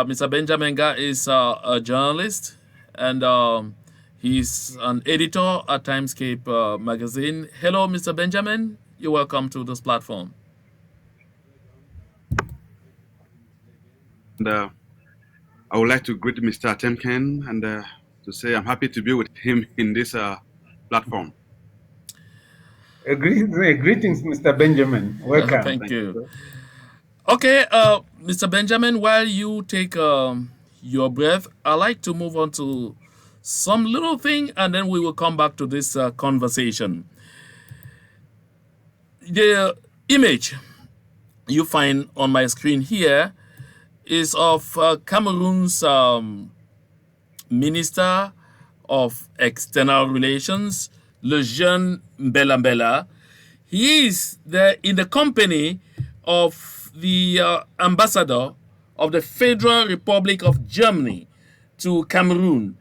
Speaker 1: Mr. Benjamin Ga is a journalist, and he's an editor at Timescape magazine. Hello, Mr. Benjamin. You're welcome to this platform.
Speaker 3: And I would like to greet Mr. Temken and to say I'm happy to be with him in this platform.
Speaker 2: greetings, Mr. Benjamin. Welcome.
Speaker 1: Thank
Speaker 3: Thank you.
Speaker 1: you. Okay, Mr. Benjamin, while you take your breath, I'd like to move on to some little thing, and then we will come back to this conversation. The image you find on my screen here is of Cameroon's Minister of External Relations, Le Jeune Mbela Mbela. He is in the company of the ambassador of the Federal Republic of Germany to Cameroon.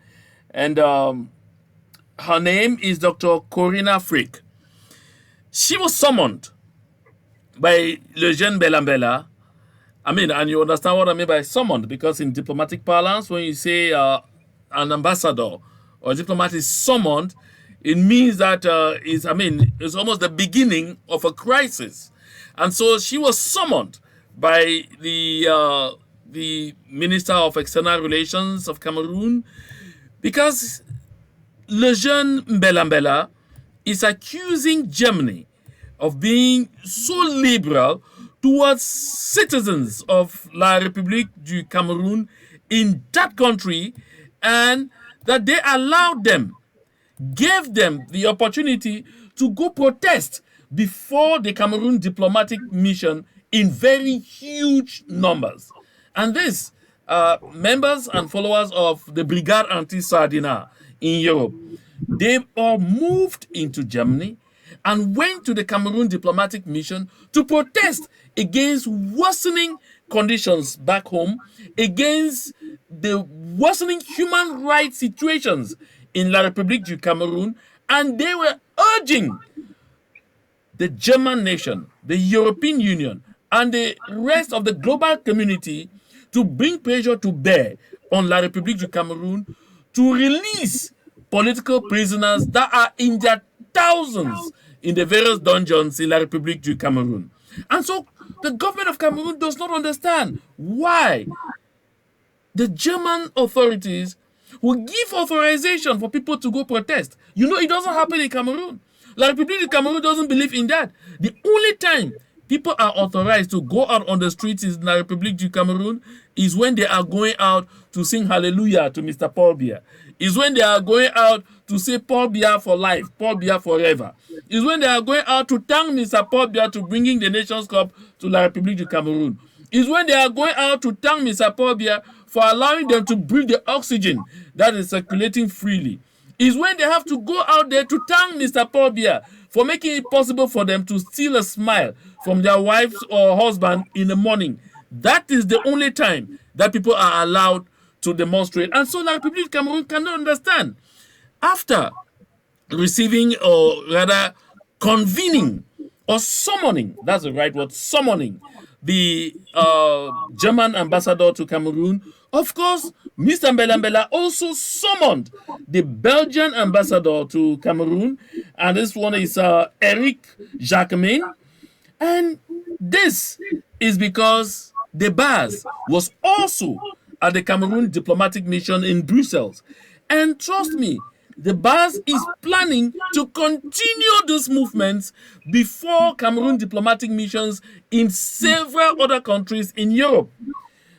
Speaker 1: And her name is Dr. Corinna Frick. She was summoned by Le Jeune Belambela. I mean, and you understand what I mean by summoned, because in diplomatic parlance, when you say an ambassador or a diplomat is summoned, it means that it's almost the beginning of a crisis. And so she was summoned by the Minister of External Relations of Cameroon, because Le Jeune Mbelambela is accusing Germany of being so liberal towards citizens of La République du Cameroun in that country, and that they allowed them, gave them the opportunity to go protest before the Cameroon diplomatic mission in very huge numbers. And this, members and followers of the Brigade Anti-Sardina in Europe, they all moved into Germany and went to the Cameroon diplomatic mission to protest against worsening conditions back home, against the worsening human rights situations in La République du Cameroun, and they were urging the German nation, the European Union, and the rest of the global community to bring pressure to bear on La République du Cameroun to release political prisoners that are in their thousands in the various dungeons in La République du Cameroun. And so the government of Cameroon does not understand why the German authorities will give authorization for people to go protest. You know, it doesn't happen in Cameroon. La République du Cameroon doesn't believe in that. The only time people are authorized to go out on the streets in La République du Cameroon is when they are going out to sing hallelujah to Mr. Paul Biya. Is when they are going out to say Paul Biya for life, Paul Biya forever. Is when they are going out to thank Mr. Paul Biya to bringing the Nations Cup to La République du Cameroon. Is when they are going out to thank Mr. Paul Biya for allowing them to breathe the oxygen that is circulating freely. Is when they have to go out there to thank Mr. Paul Biya for making it possible for them to steal a smile from their wives or husband in the morning. That is the only time that people are allowed to demonstrate. And so La République du Cameroon cannot understand. After receiving, or rather convening or summoning, that's the right word, summoning the German ambassador to Cameroon, of course, Mr. Mbelambela also summoned the Belgian ambassador to Cameroon, and this one is Eric Jacquemin. And this is because the Baz was also at the Cameroon diplomatic mission in Brussels. And trust me, the Baz is planning to continue these movements before Cameroon diplomatic missions in several other countries in Europe.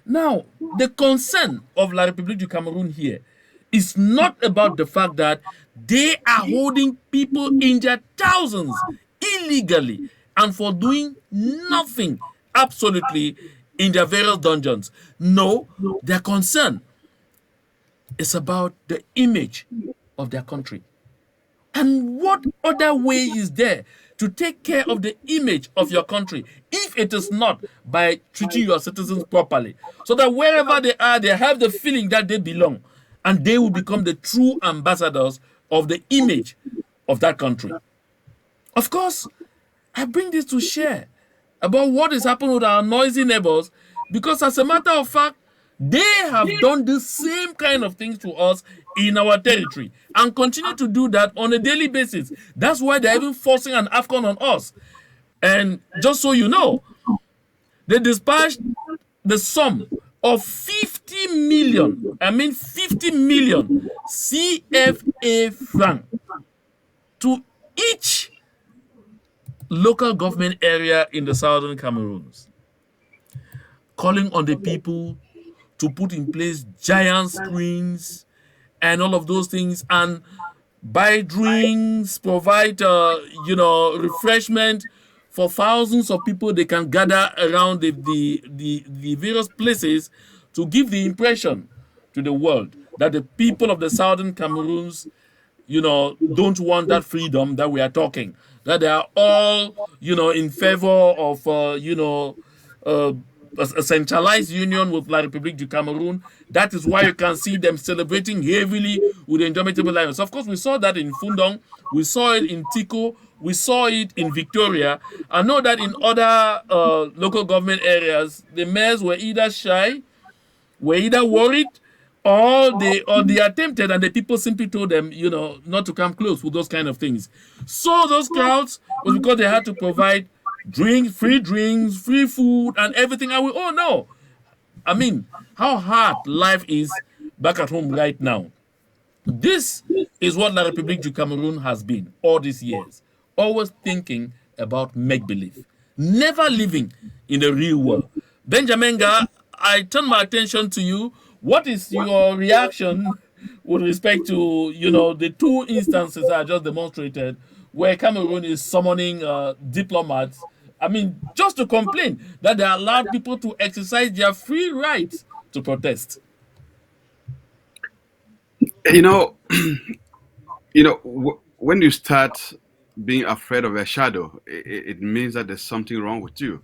Speaker 1: Now, the concern of La République du Cameroon here is not about the fact that they are holding people in their thousands illegally and for doing nothing, absolutely, in their various dungeons. No, their concern is about the image of their country. And what other way is there to take care of the image of your country if it is not by treating your citizens properly, so that wherever they are, they have the feeling that they belong, and they will become the true ambassadors of the image of that country. Of course, I bring this to share about what is happening with our noisy neighbors, because as a matter of fact, they have done the same kind of things to us in our territory and continue to do that on a daily basis. That's why they're even forcing an AFCON on us. And just so you know, they dispatched the sum of 50 million CFA franc to each local government area in the southern Cameroons, calling on the people to put in place giant screens and all of those things, and buy drinks, provide refreshment for thousands of people. They can gather around the various places to give the impression to the world that the people of the southern Cameroons don't want that freedom that we are talking. That they are all, in favor of, uh, a centralized union with La République du Cameroon. That is why you can see them celebrating heavily with the Indomitable Lions. Of course, we saw that in Fundong, we saw it in Tico, we saw it in Victoria. I know that in other local government areas, the mayors were either worried or they attempted, and the people simply told them, not to come close with those kind of things. So those crowds was because they had to provide drinks, free food, and everything. And we all know, I mean, how hard life is back at home right now. This is what La République du Cameroun has been all these years. Always thinking about make believe, never living in the real world. Benjamin Ga, I turn my attention to you. What is your reaction with respect to the two instances I just demonstrated where Cameroon is summoning diplomats? I mean, just to complain that they allowed people to exercise their free rights to protest.
Speaker 3: You know, when you start being afraid of a shadow, it means that there's something wrong with you.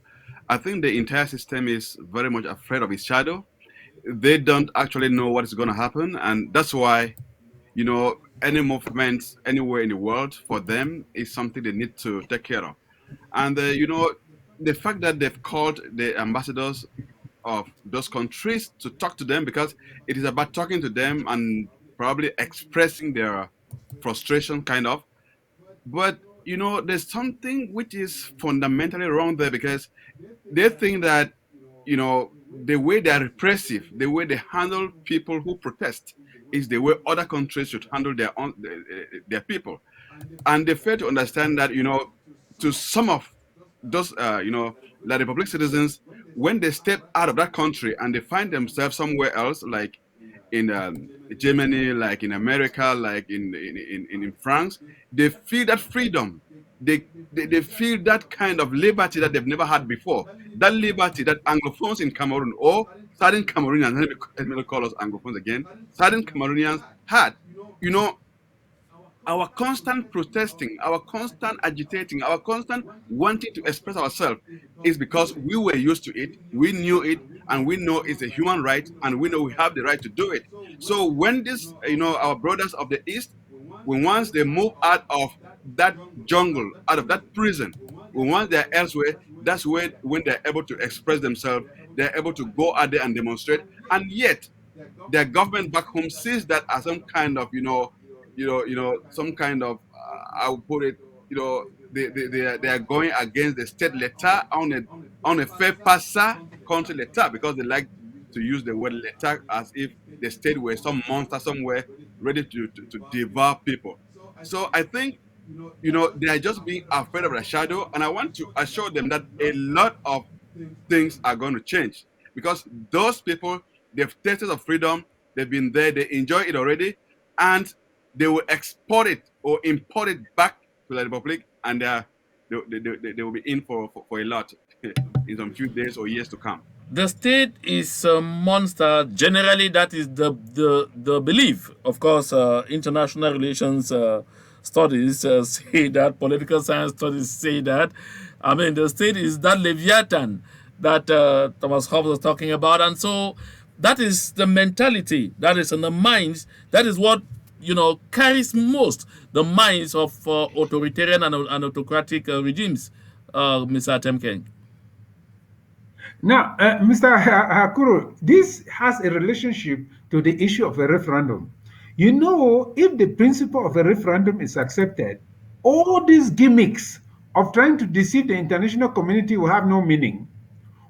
Speaker 3: I think the entire system is very much afraid of its shadow. They don't actually know what is going to happen, and that's why any movement anywhere in the world for them is something they need to take care of. And the fact that they've called the ambassadors of those countries to talk to them, because it is about talking to them and probably expressing their frustration, kind of. But there's something which is fundamentally wrong there, because they think that the way they are repressive, the way they handle people who protest, is the way other countries should handle their people, and they fail to understand that to some of those La Republic citizens, when they step out of that country and they find themselves somewhere else, like in Germany, like in America, like in France, they feel that freedom. They feel that kind of liberty that they've never had before. That liberty that Anglophones in Cameroon, or certain Cameroonians, let me call us Anglophones again, certain Cameroonians had. You know, our constant protesting, our constant agitating, our constant wanting to express ourselves is because we were used to it, we knew it, and we know it's a human right, and we know we have the right to do it. So when our brothers of the East, when once they move out of that jungle, out of that prison, when once they're elsewhere, that's when they're able to express themselves, they're able to go out there and demonstrate, and yet their government back home sees that as some kind of some kind of I would put it, they are going against the state letter on a fair passer country letter, because they like to use the word letter as if the state were some monster somewhere ready to devour people. So I think they are just being afraid of the shadow, and I want to assure them that a lot of things are going to change, because those people, they've tasted of freedom, they've been there, they enjoy it already, and they will export it or import it back to the republic, and they will be in for a lot in some few days or years to come.
Speaker 1: The state is a monster. Generally, that is the belief. Of course, international relations studies say that. Political science studies say that. I mean, the state is that leviathan that Thomas Hobbes was talking about, and so that is the mentality that is in the minds. That is what carries most the minds of authoritarian and autocratic regimes. Mr. Temken.
Speaker 2: Now, Mr. Hakuro, this has a relationship to the issue of a referendum. You know, if the principle of a referendum is accepted, all these gimmicks of trying to deceive the international community will have no meaning.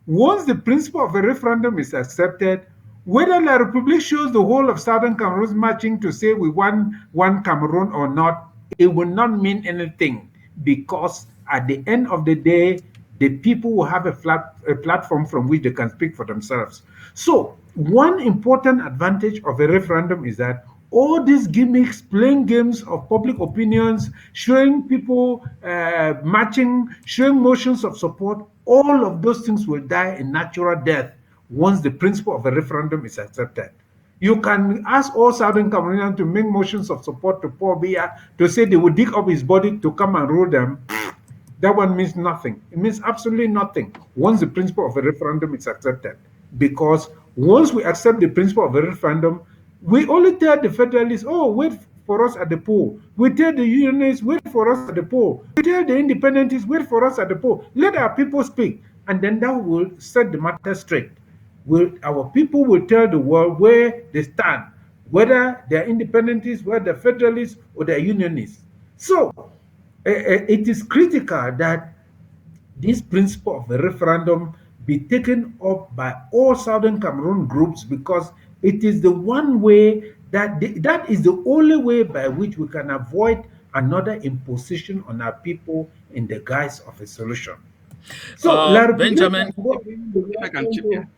Speaker 2: Once the principle of a referendum is accepted, whether La Republic shows the whole of Southern Cameroon marching to say we want one Cameroon or not, it will not mean anything, because at the end of the day, the people will have a platform from which they can speak for themselves. So, one important advantage of a referendum is that all these gimmicks, playing games of public opinions, showing people marching, showing motions of support, all of those things will die a natural death once the principle of a referendum is accepted. You can ask all Southern Cameroonians to make motions of support to Paul Biya to say they would dig up his body to come and rule them. That one means nothing. It means absolutely nothing once the principle of a referendum is accepted. Because once we accept the principle of a referendum, we only tell the federalists, oh, wait for us at the poll. We tell the unionists, wait for us at the poll. We tell the independentists, wait for us at the poll. Let our people speak. And then that will set the matter straight. Our people will tell the world where they stand, whether they're independentists, whether they're federalists, or they're unionists. So it is critical that this principle of a referendum be taken up by all Southern Cameroon groups because it is the one way that is the only way by which we can avoid another imposition on our people in the guise of a solution. So La Republic can
Speaker 1: Benjamin,
Speaker 2: go around the
Speaker 3: if I
Speaker 2: world
Speaker 3: can
Speaker 2: trying
Speaker 3: chip in.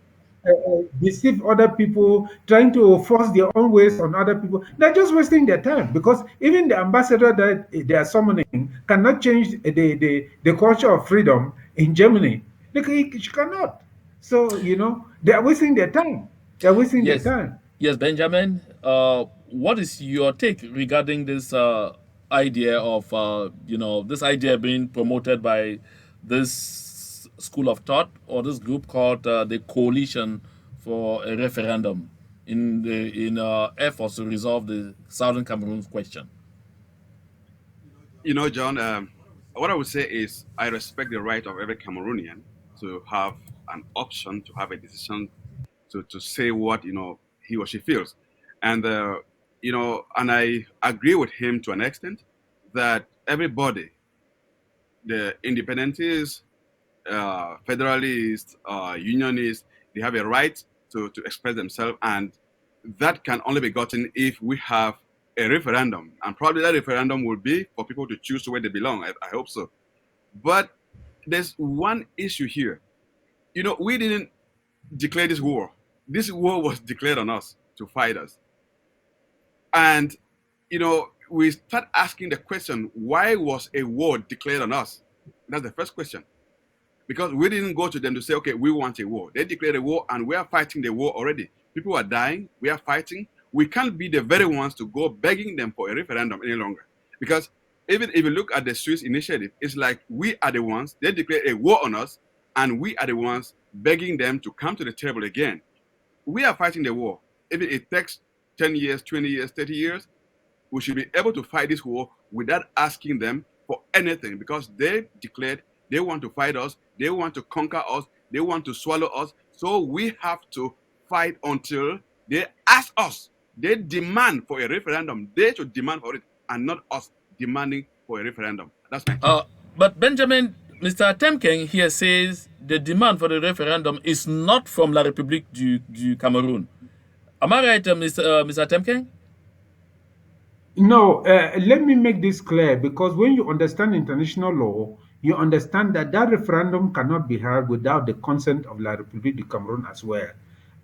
Speaker 2: to deceive other people, trying to force their own ways on other people. They're just wasting their time because even the ambassador that they are summoning cannot change the culture of freedom in Germany. She cannot. So, they are wasting their time. They're wasting their
Speaker 1: yes,
Speaker 2: time.
Speaker 1: yes, Benjamin. What is your take regarding this idea of this idea being promoted by this school of thought or this group called the Coalition for a Referendum in efforts to resolve the Southern Cameroon question?
Speaker 3: John, what I would say is I respect the right of every Cameroonian to have an option, to have a decision, to say what he or she feels, and and I agree with him to an extent that everybody, the independentists, federalists, unionists, they have a right to express themselves, and that can only be gotten if we have a referendum, and probably that referendum will be for people to choose where they belong. I hope so. But there's one issue here. We didn't declare this war. This war was declared on us to fight us. And, we start asking the question, why was a war declared on us? That's the first question. Because we didn't go to them to say, okay, we want a war. They declared a war and we are fighting the war already. People are dying. We are fighting. We can't be the very ones to go begging them for a referendum any longer. Because even if you look at the Swiss initiative, it's like we are the ones, they declare a war on us, and we are the ones begging them to come to the table again. We are fighting the war. If it takes 10 years, 20 years, 30 years, we should be able to fight this war without asking them for anything because they declared they want to fight us, they want to conquer us, they want to swallow us. So we have to fight until they ask us. They demand for a referendum. They should demand for it and not us demanding for a referendum. That's my take.
Speaker 1: Uh, but Benjamin, Mr. Temkeng here says the demand for the referendum is not from La République du Cameroun. Am I right, Mr. Temkeng?
Speaker 2: No, let me make this clear because when you understand international law, you understand that that referendum cannot be held without the consent of La République du Cameroun as well.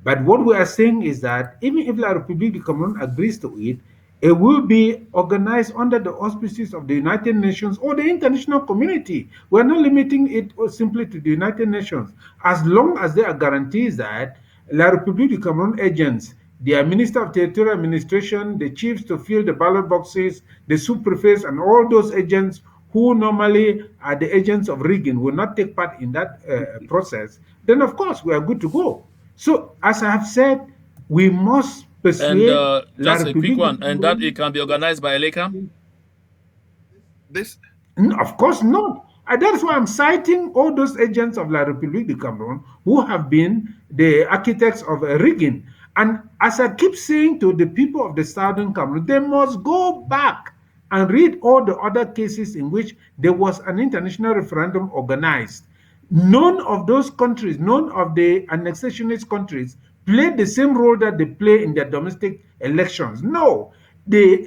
Speaker 2: But what we are saying is that even if La République du Cameroun agrees to it, it will be organized under the auspices of the United Nations or the international community. We're not limiting it simply to the United Nations. As long as there are guarantees that La République du Cameroun agents, their Minister of Territorial Administration, the chiefs to fill the ballot boxes, the sous-prefects, and all those agents who normally are the agents of rigging will not take part in that process, then of course we are good to go. So, as I have said, we must
Speaker 1: And
Speaker 2: persuade La
Speaker 1: just a quick
Speaker 2: République du
Speaker 1: one, and that
Speaker 2: Cameroun.
Speaker 1: it can be organized by ELECAM?
Speaker 3: This
Speaker 2: Of course not. And that's why I'm citing all those agents of La République du Cameroun who have been the architects of rigging. And as I keep saying to the people of the Southern Cameroon, they must go back and read all the other cases in which there was an international referendum organized. None of those countries, none of the annexationist countries, play the same role that they play in their domestic elections. No, the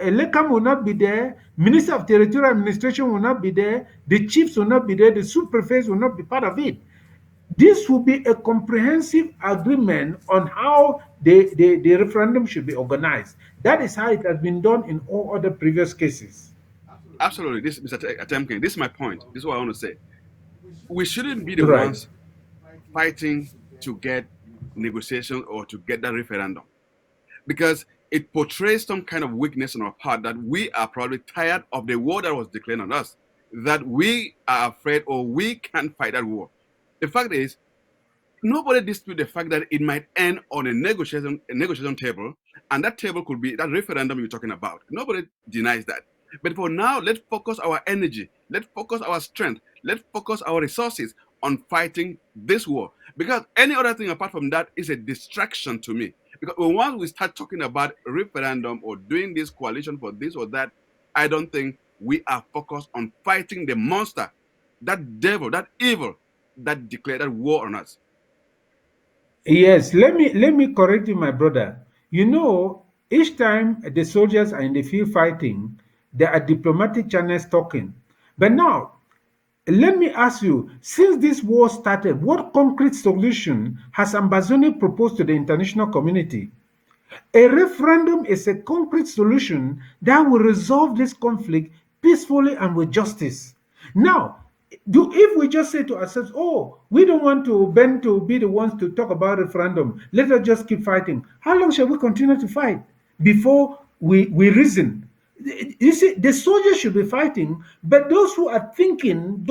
Speaker 2: ELECAM will not be there, Minister of Territorial Administration will not be there, the chiefs will not be there, the sous-prefects will not be part of it. This will be a comprehensive agreement on how the referendum should be organized. That is how it has been done in all other previous cases.
Speaker 3: absolutely, this Mr. Atemkin, this is my point. This is what I want to say. We shouldn't be the
Speaker 2: Right.
Speaker 3: ones fighting to get negotiations or to get that referendum, because it portrays some kind of weakness on our part, that we are probably tired of the war that was declared on us, that we are afraid or we can't fight that war. The fact is, nobody disputes the fact that it might end on a negotiation table, and that table could be that referendum you're talking about. Nobody denies that. But for now, let's focus our energy, let's focus our strength, let's focus our resources on fighting this war. Because any other thing apart from that is a distraction to me. Because once we start talking about a referendum or doing this coalition for this or that, I don't think we are focused on fighting the monster, that devil, that evil that declared that war on us.
Speaker 2: Yes, let me correct you, my brother. You know, each time the soldiers are in the field fighting, there are diplomatic channels talking. But now, let me ask you, since this war started, what concrete solution has Ambazoni proposed to the international community? A referendum is a concrete solution that will resolve this conflict peacefully and with justice. Now, if we just say to ourselves, oh, we don't want to bend to be the ones to talk about referendum, let us just keep fighting. How long shall we continue to fight before we reason? You see, the soldiers should be fighting, but those who are thinking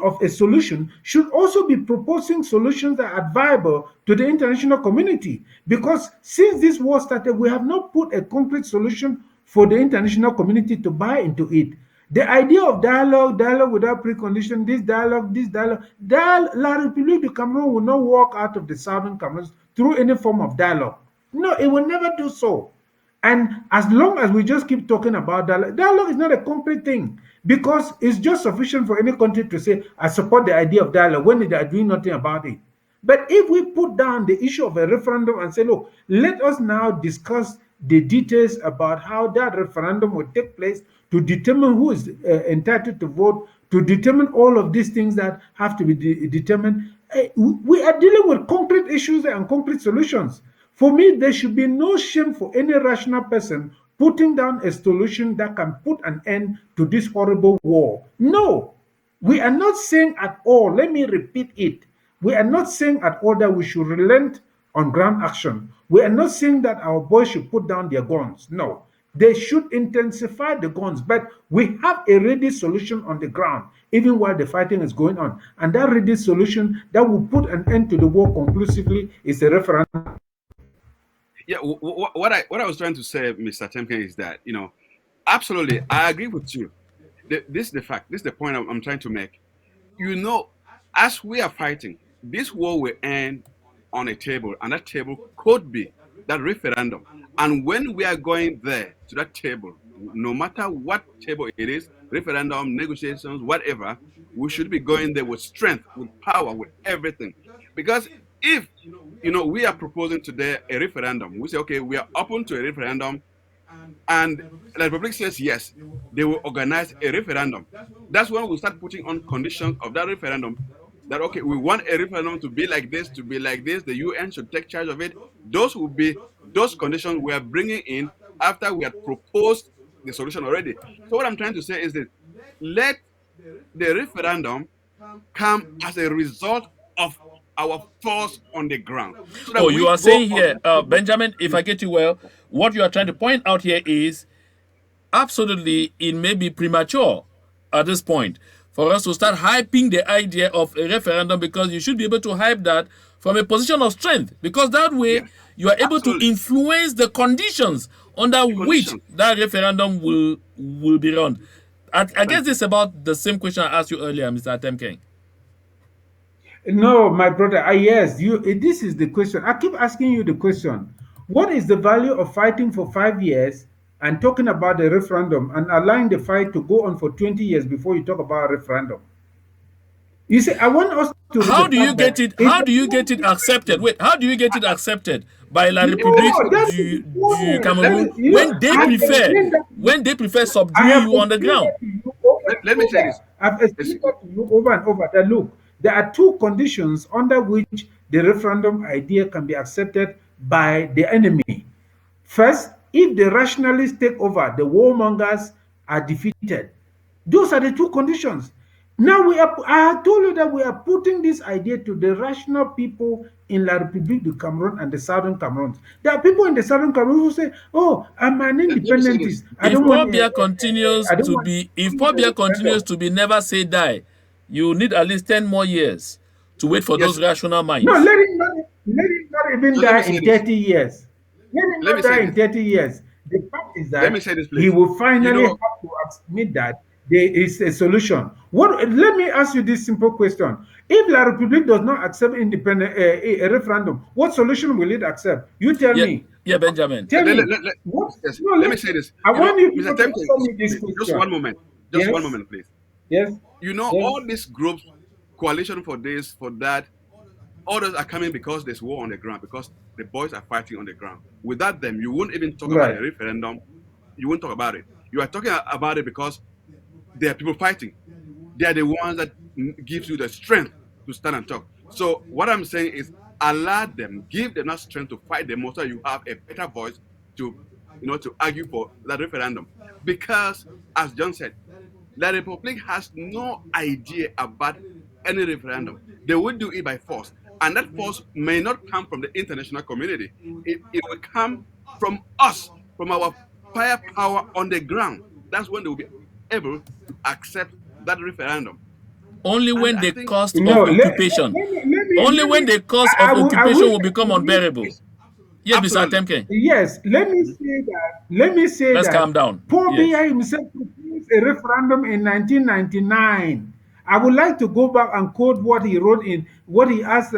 Speaker 2: of a solution should also be proposing solutions that are viable to the international community. Because since this war started, we have not put a concrete solution for the international community to buy into it. The idea of dialogue without precondition, this dialogue, La République du Cameroon will not walk out of the southern Cameroon through any form of dialogue. No, it will never do so. And as long as we just keep talking about dialogue is not a concrete thing, because it's just sufficient for any country to say, I support the idea of dialogue when they are doing nothing about it. But if we put down the issue of a referendum and say, look, let us now discuss the details about how that referendum will take place to determine who is entitled to vote, to determine all of these things that have to be determined, we are dealing with concrete issues and concrete solutions. For me, there should be no shame for any rational person putting down a solution that can put an end to this horrible war. No, we are not saying at all, let me repeat it. We are not saying at all that we should relent on ground action. We are not saying that our boys should put down their guns. No, they should intensify the guns, but we have a ready solution on the ground, even while the fighting is going on. And that ready solution that will put an end to the war conclusively is a referendum.
Speaker 3: Yeah, what I was trying to say, Mr. Temken, is that, absolutely, I agree with you. This is the fact. This is the point I'm trying to make. As we are fighting, this war will end on a table, and that table could be that referendum. And when we are going there to that table, no matter what table it is, referendum, negotiations, whatever, we should be going there with strength, with power, with everything. Because if we are proposing today a referendum, we say, okay, we are open to a referendum, and the Republic says yes, they will organize a referendum. That's when we start putting on conditions of that referendum, that okay, we want a referendum to be like this, the UN should take charge of it. Those will be those conditions we are bringing in after we had proposed the solution already. So what I'm trying to say is that let the referendum come as a result of our force on the ground, so that
Speaker 1: Oh, you
Speaker 3: we
Speaker 1: are
Speaker 3: go
Speaker 1: saying
Speaker 3: on.
Speaker 1: here, Benjamin, if I get you well, what you are trying to point out here is absolutely it may be premature at this point for us to start hyping the idea of a referendum, because you should be able to hype that from a position of strength, because that way
Speaker 3: Yes,
Speaker 1: you are able to
Speaker 3: absolutely.
Speaker 1: influence the conditions under
Speaker 3: The
Speaker 1: which
Speaker 3: conditions.
Speaker 1: that referendum will be run. I guess
Speaker 3: Thank you.
Speaker 1: this is about the same question I asked you earlier, Mr. Temken.
Speaker 2: No, my brother. Yes, you. This is the question. I keep asking you the question. What is the value of fighting for 5 years and talking about the referendum and allowing the fight to go on for 20 years before you talk about a referendum? You see, I want us to read
Speaker 1: How
Speaker 2: the
Speaker 1: do you
Speaker 2: fact
Speaker 1: get
Speaker 2: that
Speaker 1: it?
Speaker 2: it's
Speaker 1: How
Speaker 2: a
Speaker 1: do you get it accepted? Wait, how do you get it accepted by La République
Speaker 2: no, that is the
Speaker 1: du
Speaker 2: point.
Speaker 3: Let me
Speaker 1: Cameroon
Speaker 2: I have explained that.
Speaker 1: when they prefer
Speaker 2: I
Speaker 1: subduing
Speaker 2: have
Speaker 1: you on the
Speaker 2: explained
Speaker 1: ground?
Speaker 2: that to you over
Speaker 3: let,
Speaker 2: and
Speaker 3: let me say
Speaker 2: over.
Speaker 3: this.
Speaker 2: I've
Speaker 3: It's,
Speaker 2: explained that to you over and over that look, there are two conditions under which the referendum idea can be accepted by the enemy. First, if the rationalists take over, the warmongers are defeated. Those are the two conditions. Now we are. I have told you that we are putting this idea to the rational people in La République du Cameroon and the Southern Cameroons. There are people in the Southern Cameroon who say, "Oh, I'm an
Speaker 3: Let me say this.
Speaker 2: independentist. I
Speaker 1: If
Speaker 2: don't want.
Speaker 1: Paul Biya continues
Speaker 2: I don't
Speaker 1: to
Speaker 2: want
Speaker 1: be, if
Speaker 2: only
Speaker 1: Paul
Speaker 2: a
Speaker 1: Biya continues
Speaker 2: referendum."
Speaker 1: to be never say die, you need at least 10 more years to wait for those
Speaker 3: Yes.
Speaker 1: rational
Speaker 2: No,
Speaker 1: minds.
Speaker 2: let him not even
Speaker 3: So let me
Speaker 2: die
Speaker 3: say
Speaker 2: in
Speaker 3: this.
Speaker 2: 30 years. Let him
Speaker 3: Let
Speaker 2: not
Speaker 3: me say
Speaker 2: die in
Speaker 3: this.
Speaker 2: 30 years. The fact is
Speaker 3: Let me
Speaker 2: that
Speaker 3: say this,
Speaker 2: he
Speaker 3: please.
Speaker 2: will
Speaker 3: You
Speaker 2: finally
Speaker 3: know,
Speaker 2: have to admit that there is a solution. What? Let me ask you this simple question: if La République does not accept independent a referendum, what solution will it accept? You tell
Speaker 1: Yeah,
Speaker 2: me.
Speaker 1: yeah, Benjamin.
Speaker 2: Tell me what?
Speaker 3: yes.
Speaker 2: No,
Speaker 3: Let me say this.
Speaker 2: I
Speaker 3: You know,
Speaker 2: want you
Speaker 3: Mr.
Speaker 2: people to
Speaker 3: Temke,
Speaker 2: answer me this
Speaker 3: please, just one
Speaker 2: question.
Speaker 3: moment. Just one
Speaker 2: Yes,
Speaker 3: moment, please.
Speaker 2: yes,
Speaker 3: You know,
Speaker 2: yes.
Speaker 3: all these groups, coalition for this, for that, others are coming because there's war on the ground, because the boys are fighting on the ground. Without them, you won't even talk about
Speaker 2: Right.
Speaker 3: the referendum. You won't talk about it. You are talking about it because there are people fighting. They are the ones that gives you the strength to stand and talk. So what I'm saying is allow them, give them that strength to fight them more so you have a better voice to to argue for that referendum. Because as John said, the Republic has no idea about any referendum. They will do it by force. And that force may not come from the international community. It will come from us, from our firepower on the ground. That's when they will be able to accept that referendum.
Speaker 1: Only
Speaker 3: And
Speaker 1: when
Speaker 3: I
Speaker 1: the
Speaker 3: think
Speaker 1: cost
Speaker 2: No,
Speaker 1: of
Speaker 2: let
Speaker 1: occupation,
Speaker 2: me, let me,
Speaker 1: only
Speaker 2: let
Speaker 1: when
Speaker 2: me,
Speaker 1: the cost of
Speaker 2: I
Speaker 1: occupation
Speaker 2: wish
Speaker 1: will
Speaker 2: I
Speaker 1: become
Speaker 2: could use
Speaker 1: unbearable.
Speaker 2: this.
Speaker 1: Yes, Mr.
Speaker 3: absolutely.
Speaker 1: Atemke,
Speaker 2: Yes, let me say that. Let me say
Speaker 1: let's calm
Speaker 2: that
Speaker 1: down.
Speaker 2: Paul
Speaker 1: Yes.
Speaker 2: Biya himself proposed a referendum in 1999. I would like to go back and quote what he wrote in what he asked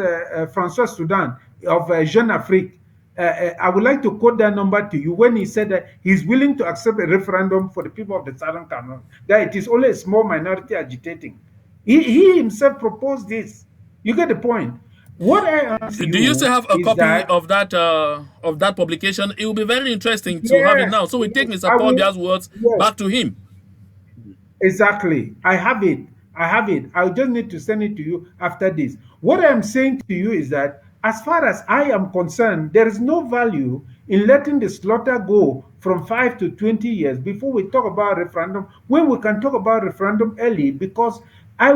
Speaker 2: Francois Sudan of Jeune Afrique. I would like to quote that number to you when he said that he's willing to accept a referendum for the people of the Southern Cameroon, that it is only a small minority agitating. He himself proposed this. You get the point. What I ask
Speaker 1: Do you still
Speaker 2: you
Speaker 1: have a
Speaker 2: is
Speaker 1: copy
Speaker 2: that
Speaker 1: of that publication? It will be very interesting to have it
Speaker 2: yes,
Speaker 1: now. So we take
Speaker 2: yes,
Speaker 1: Mr.
Speaker 2: I
Speaker 1: Paul
Speaker 2: will.
Speaker 1: Bia's words
Speaker 2: Yes,
Speaker 1: back to him.
Speaker 2: exactly. I have it. I have it. I just need to send it to you after this. What I'm saying to you is that, as far as I am concerned, there is no value in letting the slaughter go from 5 to 20 years before we talk about referendum, when we can talk about referendum early, because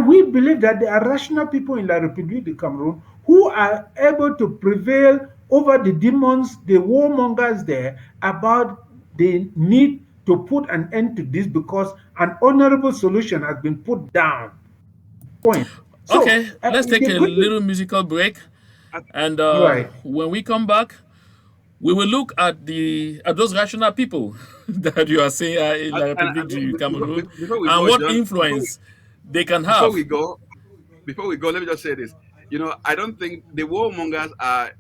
Speaker 2: we believe that there are rational people in La République du Cameroon who are able to prevail over the demons, the warmongers there, about the need to put an end to this, because an honorable solution has been put down. Point. So
Speaker 1: Okay, let's take
Speaker 2: the
Speaker 1: a
Speaker 2: good thing,
Speaker 1: little musical break, and
Speaker 2: right?
Speaker 1: when we come back, we will look at the at those rational people that you are saying are in La République du Cameroon
Speaker 3: Before we
Speaker 1: and
Speaker 3: go,
Speaker 1: what
Speaker 3: John,
Speaker 1: influence they can
Speaker 3: before
Speaker 1: have.
Speaker 3: we go, before we go, let me just say this. I don't think the warmongers are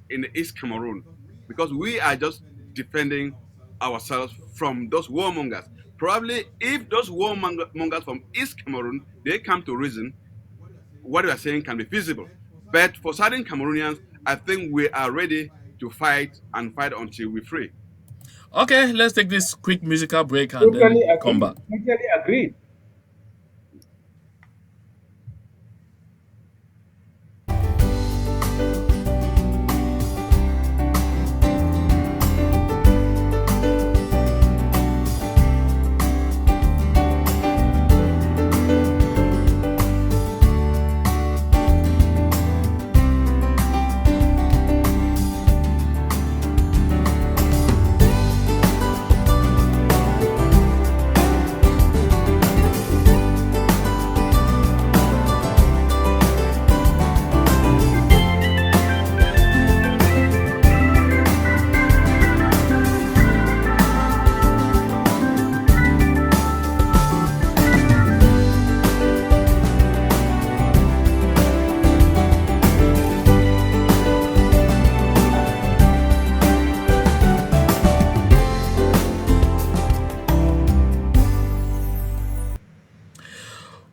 Speaker 3: in the East Cameroon because we are just defending ourselves from those warmongers. Probably if those warmongers from East Cameroon they come to reason, what we are saying can be feasible. But for certain Cameroonians, I think we are ready to fight and fight until we're free.
Speaker 1: Okay, let's take this quick musical break and then
Speaker 2: Totally
Speaker 1: come
Speaker 2: agree.
Speaker 1: back.
Speaker 2: Totally agreed.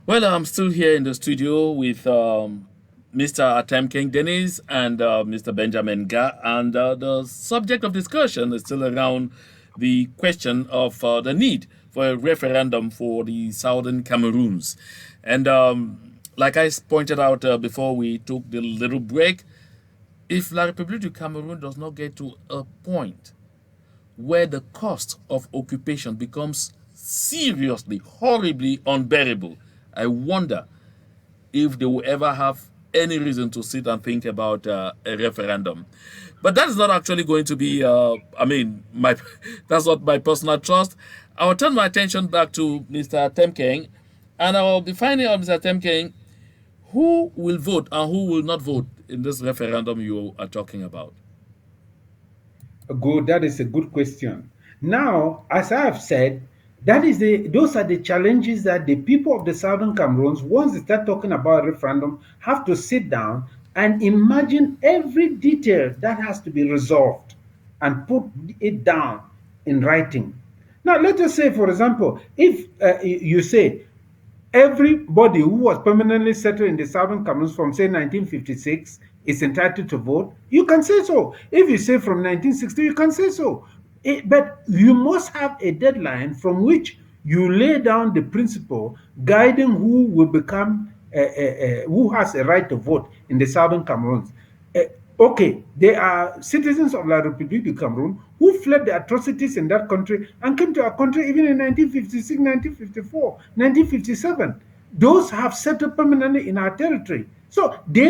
Speaker 1: Well, I'm still here in the studio with Mr. Atem King Dennis and Mr. Benjamin Ga, and the subject of discussion is still around the question of the need for a referendum for the Southern Cameroons. And like I pointed out before we took the little break, if La République du Cameroon does not get to a point where the cost of occupation becomes seriously, horribly unbearable, I wonder if they will ever have any reason to sit and think about a referendum. But that is not actually going to be, I mean, my that's not my personal trust. I will turn my attention back to Mr. Temkeng, and I will be finding out, Mr. Temkeng, who will vote and who will not vote in this referendum you are talking about.
Speaker 2: Good, that is a good question. Now, as I have said, those are the challenges that the people of the Southern Cameroons, once they start talking about referendum, have to sit down and imagine every detail that has to be resolved and put it down in writing. Now, let us say, for example, if you say everybody who was permanently settled in the Southern Cameroons from, say, 1956 is entitled to vote, you can say so. If you say from 1960, you can say so. But you must have a deadline from which you lay down the principle guiding who will become, who has a right to vote in the Southern Cameroons. Uh, okay, they are citizens of La République du Cameroon who fled the atrocities in that country and came to our country even in 1956, 1954, 1957. Those have settled permanently in our territory. So they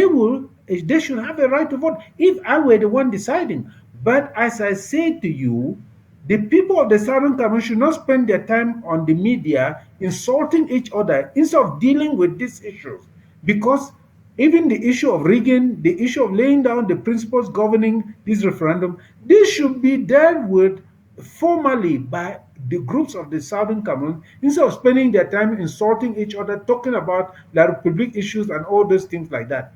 Speaker 2: should have a right to vote if I were the one deciding. But as I say to you, the people of the Southern Cameroon should not spend their time on the media insulting each other instead of dealing with these issues. Because even the issue of rigging, the issue of laying down the principles governing this referendum, this should be dealt with formally by the groups of the Southern Cameroon instead of spending their time insulting each other, talking about the Republic issues and all those things like that.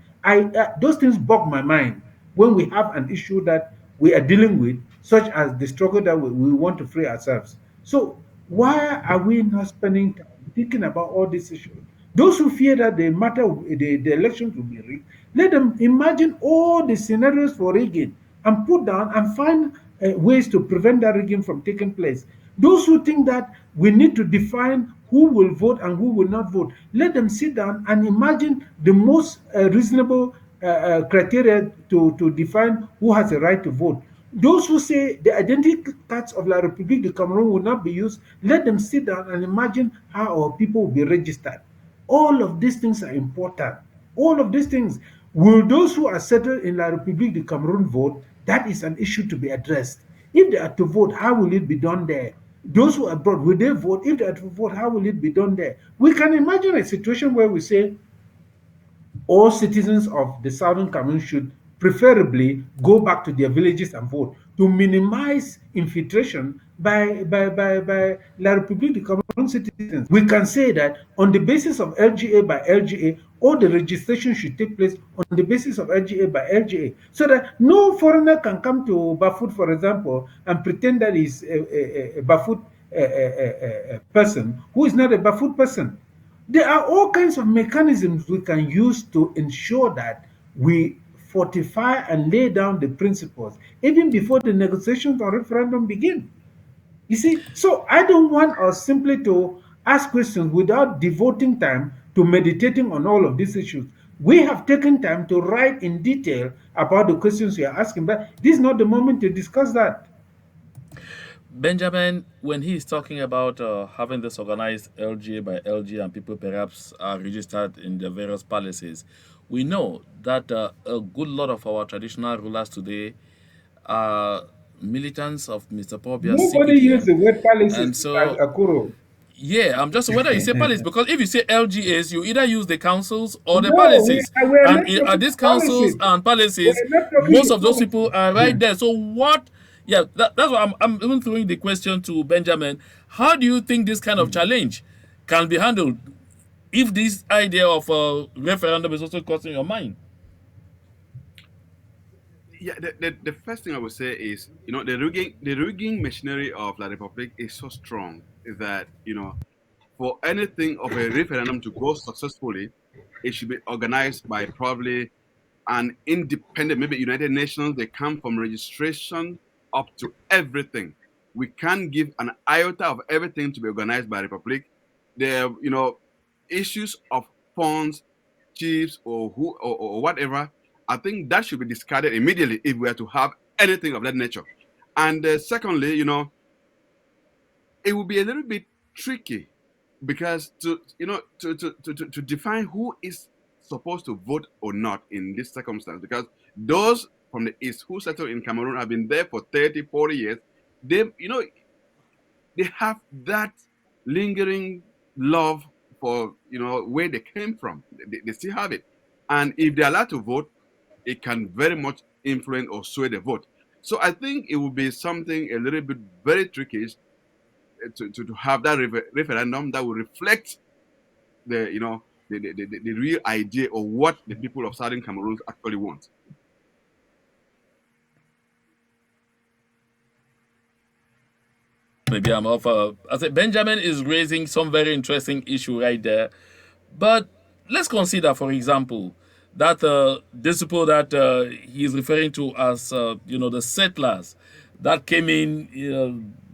Speaker 2: Those things bog my mind when we have an issue that we are dealing with, such as the struggle that we want to free ourselves. So why are we not spending time thinking about all these issues? Those who fear that the elections will be rigged, let them imagine all the scenarios for rigging and put down and find ways to prevent that rigging from taking place. Those who think that we need to define who will vote and who will not vote, let them sit down and imagine the most reasonable criteria to define who has a right to vote. Those who say the identity cards of La République de Cameroon will not be used, let them sit down and imagine how our people will be registered. All of these things are important. All of these things. Will those who are settled in La République de Cameroon vote? That is an issue to be addressed. If they are to vote, how will it be done there? Those who are abroad, will they vote? If they are to vote, how will it be done there? We can imagine a situation where we say all citizens of the Southern Cameroon should preferably go back to their villages and vote to minimize infiltration by La République du Cameroon citizens. We can say that on the basis of LGA by LGA, all the registration should take place on the basis of LGA by LGA, so that no foreigner can come to Bafut, for example, and pretend that he's a Bafut person who is not a Bafut person. There are all kinds of mechanisms we can use to ensure that we fortify and lay down the principles even before the negotiations on referendum begin. You see, so I don't want us simply to ask questions without devoting time to meditating on all of these issues. We have taken time to write in detail about the questions we are asking, but this is not the moment to discuss that.
Speaker 1: Benjamin, when he is talking about having this organized LGA by LGA and people perhaps are registered in the various palaces, we know that a good lot of our traditional rulers today are militants of Mr. Pobia's
Speaker 2: Nobody used
Speaker 1: CPDM.
Speaker 2: the word palaces,
Speaker 1: And so,
Speaker 2: Akuro.
Speaker 1: yeah, I'm just whether you say palace, because if you say LGAs, you either use the councils or the
Speaker 2: No,
Speaker 1: palaces.
Speaker 2: we're
Speaker 1: And
Speaker 2: not talking
Speaker 1: these
Speaker 2: about
Speaker 1: councils
Speaker 2: policies.
Speaker 1: and palaces,
Speaker 2: We're not talking
Speaker 1: most of
Speaker 2: about
Speaker 1: those people are right
Speaker 2: policies.
Speaker 1: there. So what? Yeah, that's why I'm even throwing the question to Benjamin. How do you think this kind of challenge can be handled if this idea of a referendum is also crossing your mind?
Speaker 3: Yeah, the first thing I would say is, the rigging machinery of La Republic is so strong that, for anything of a referendum to go successfully, it should be organized by probably an independent, maybe United Nations. They come from registration up to everything. We can't give an iota of everything to be organized by Republic. There, issues of funds, chiefs, or who or whatever. I think that should be discarded immediately if we are to have anything of that nature. And secondly, it will be a little bit tricky because to define who is supposed to vote or not in this circumstance, because those from the east who settled in Cameroon have been there for 30, 40 years. They, they have that lingering love for where they came from. They still have it, and if they're allowed to vote, it can very much influence or sway the vote. So I think it would be something a little bit very tricky to have that referendum that will reflect the the real idea of what the people of Southern Cameroon actually want.
Speaker 1: Maybe I'm off. I said Benjamin is raising some very interesting issue right there. But let's consider, for example, that these people that he's referring to as, the settlers that came in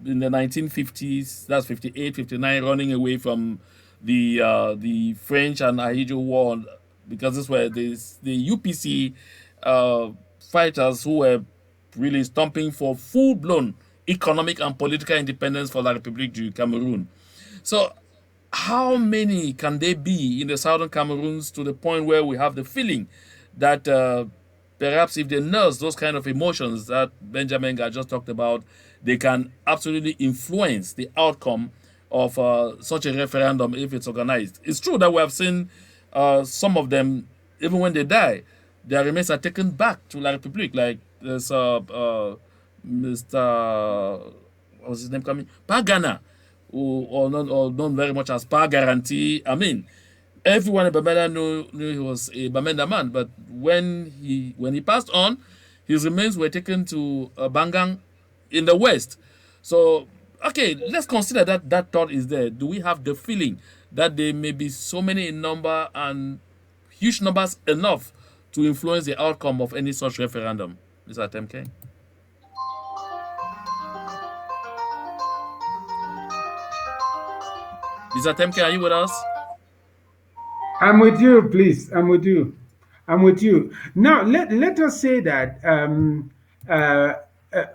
Speaker 1: the 1950s, that's 58, 59, running away from the French and Ahijo War, because this were the UPC fighters who were really stomping for full blown economic and political independence for La République du Cameroon. So how many can they be in the southern Cameroons to the point where we have the feeling that perhaps if they nurse those kind of emotions that Benjamin had just talked about, they can absolutely influence the outcome of such a referendum if it's organized. It's true that we have seen some of them, even when they die, their remains are taken back to La République, like this Mr. What was his name coming? Pagana, or known very much as Pa Guarantee. I mean, everyone in Bamenda knew he was a Bamenda man, but when he passed on, his remains were taken to Bangang in the west. So, okay, let's consider that thought is there. Do we have the feeling that there may be so many in number and huge numbers enough to influence the outcome of any such referendum, Mr. Temke? Mr. Temke, are you with us?
Speaker 2: I'm with you, please. I'm with you. I'm with you. Now, let us say that uh,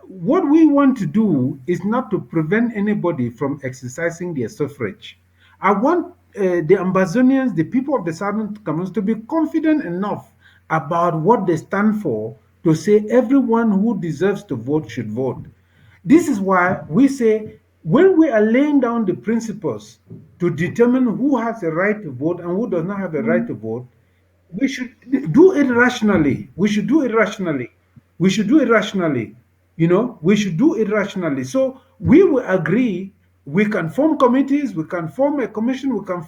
Speaker 2: what we want to do is not to prevent anybody from exercising their suffrage. I want the Ambazonians, the people of the Southern Commons, to be confident enough about what they stand for to say everyone who deserves to vote should vote. This is why we say when we are laying down the principles to determine who has a right to vote and who does not have a right to vote, we should do it rationally. We should do it rationally. We should do it rationally. We should do it rationally. So we will agree. We can form committees. We can form a commission. We can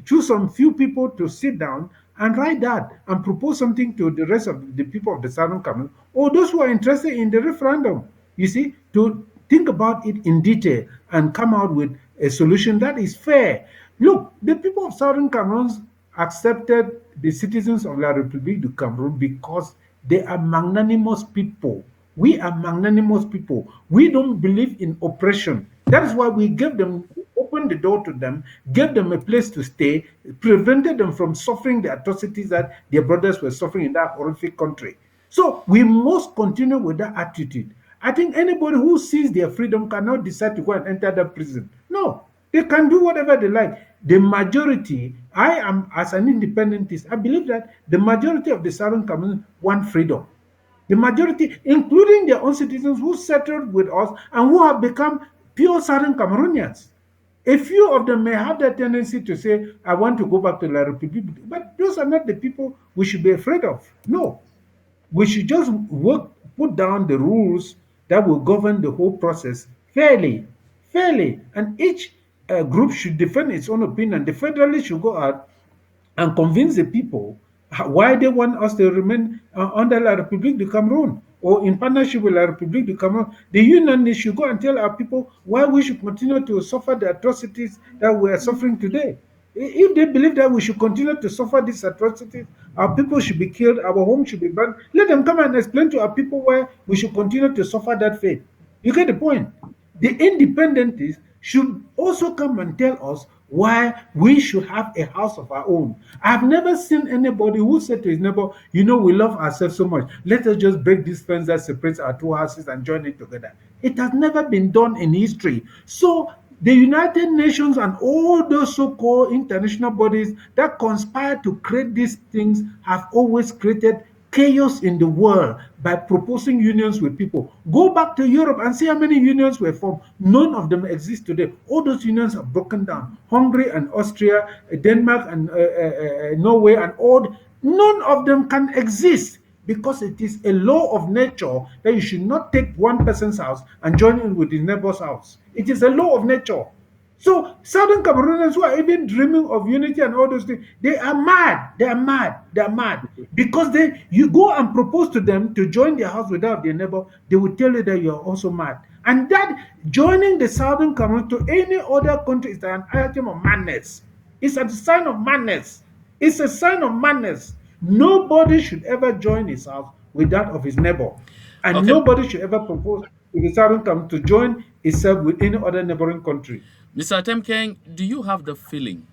Speaker 2: choose some few people to sit down and write that and propose something to the rest of the people of the Southern Cameroon or those who are interested in the referendum. You see, to think about it in detail and come out with a solution that is fair. Look, the people of Southern Cameroon accepted the citizens of La République du Cameroon because they are magnanimous people. We are magnanimous people. We don't believe in oppression. That is why we gave them, opened the door to them, gave them a place to stay, prevented them from suffering the atrocities that their brothers were suffering in that horrific country. So we must continue with that attitude. I think anybody who sees their freedom cannot decide to go and enter the prison. No, they can do whatever they like. The majority, I am as an independentist, I believe that the majority of the Southern Cameroon want freedom. The majority, including their own citizens who settled with us and who have become pure Southern Cameroonians. A few of them may have that tendency to say, I want to go back to La République, but those are not the people we should be afraid of. No, we should just put down the rules that will govern the whole process fairly, and each group should defend its own opinion. The federalists should go out and convince the people why they want us to remain under La République du Cameroon or in partnership with La République du Cameroon. The unionists should go and tell our people why we should continue to suffer the atrocities that we are suffering today. If they believe that we should continue to suffer these atrocities, our people should be killed, our homes should be burned, let them come and explain to our people why we should continue to suffer that fate. You get the point? The independentists should also come and tell us why we should have a house of our own. I've never seen anybody who said to his neighbor, we love ourselves so much. Let us just break this fence that separates our two houses and join it together. It has never been done in history. So The United Nations and all those so-called international bodies that conspire to create these things have always created chaos in the world by proposing unions with people. Go back to Europe and see how many unions were formed. None of them exist today. All those unions are broken down. Hungary and Austria, Denmark and Norway and all, none of them can exist because it is a law of nature that you should not take one person's house and join in with his neighbor's house. It is a law of nature. So Southern Cameroonians who are even dreaming of unity and all those things, they are mad. They are mad. They are mad because you go and propose to them to join their house without their neighbor, they will tell you that you are also mad. And that joining the Southern Cameroon to any other country is an item of madness. It's a sign of madness. It's a sign of madness. Nobody should ever join his house with that of his neighbor. And
Speaker 1: Okay,
Speaker 2: nobody should ever propose to the Southern Cameroon to join itself with any other neighboring country.
Speaker 1: Mr. Temkeng, do you have the feeling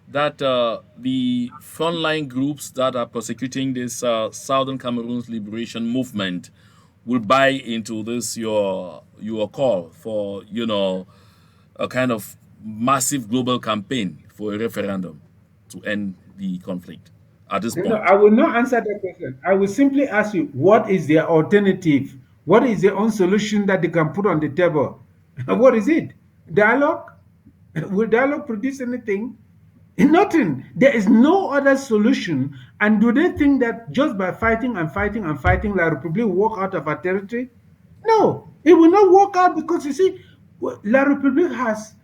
Speaker 1: that the frontline groups that are prosecuting this Southern Cameroon's liberation movement will buy into this your call for a kind of massive global campaign for a referendum to end the conflict at this
Speaker 2: No,
Speaker 1: point?
Speaker 2: I will not answer that question. I will simply ask you, what is their alternative? What is their own solution that they can put on the table? What is it? Dialogue? Will dialogue produce anything? Nothing. There is no other solution. And do they think that just by fighting and fighting and fighting, La Republic will walk out of our territory? No, it will not work out because you see, La Republique has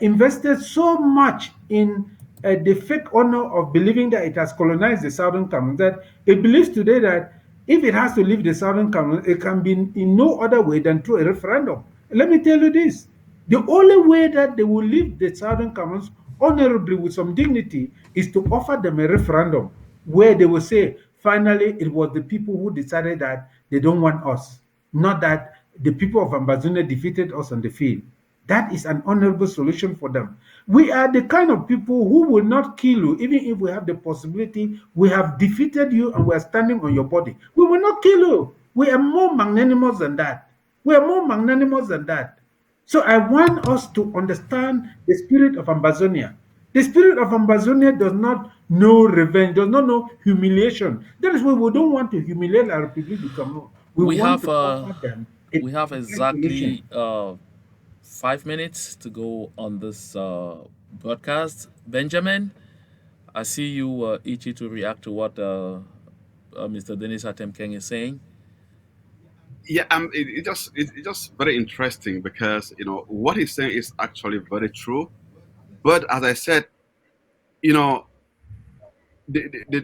Speaker 2: invested so much in the fake honor of believing that it has colonized the Southern Cameroon that it believes today that if it has to leave the Southern Cameroon, it can be in no other way than through a referendum. Let me tell you this. The only way that they will leave the Southern Cameroons honorably with some dignity is to offer them a referendum where they will say, finally, it was the people who decided that they don't want us, not that the people of Ambazonia defeated us on the field. That is an honorable solution for them. We are the kind of people who will not kill you, even if we have the possibility. We have defeated you and we are standing on your body. We will not kill you. We are more magnanimous than that. We are more magnanimous than that. So I want us to understand the spirit of Ambazonia. The spirit of Ambazonia does not know revenge, does not know humiliation. That is why we don't want to humiliate our Republic du Cameroon. We
Speaker 1: We
Speaker 2: want
Speaker 1: have
Speaker 2: to offer them a
Speaker 1: we have
Speaker 2: different solution.
Speaker 1: exactly 5 minutes to go on this broadcast. Benjamin, I see you itchy to react to what Mr. Denis Atemkeng is saying.
Speaker 3: Yeah, it's just very interesting because what he's saying is actually very true. But as I said, you know,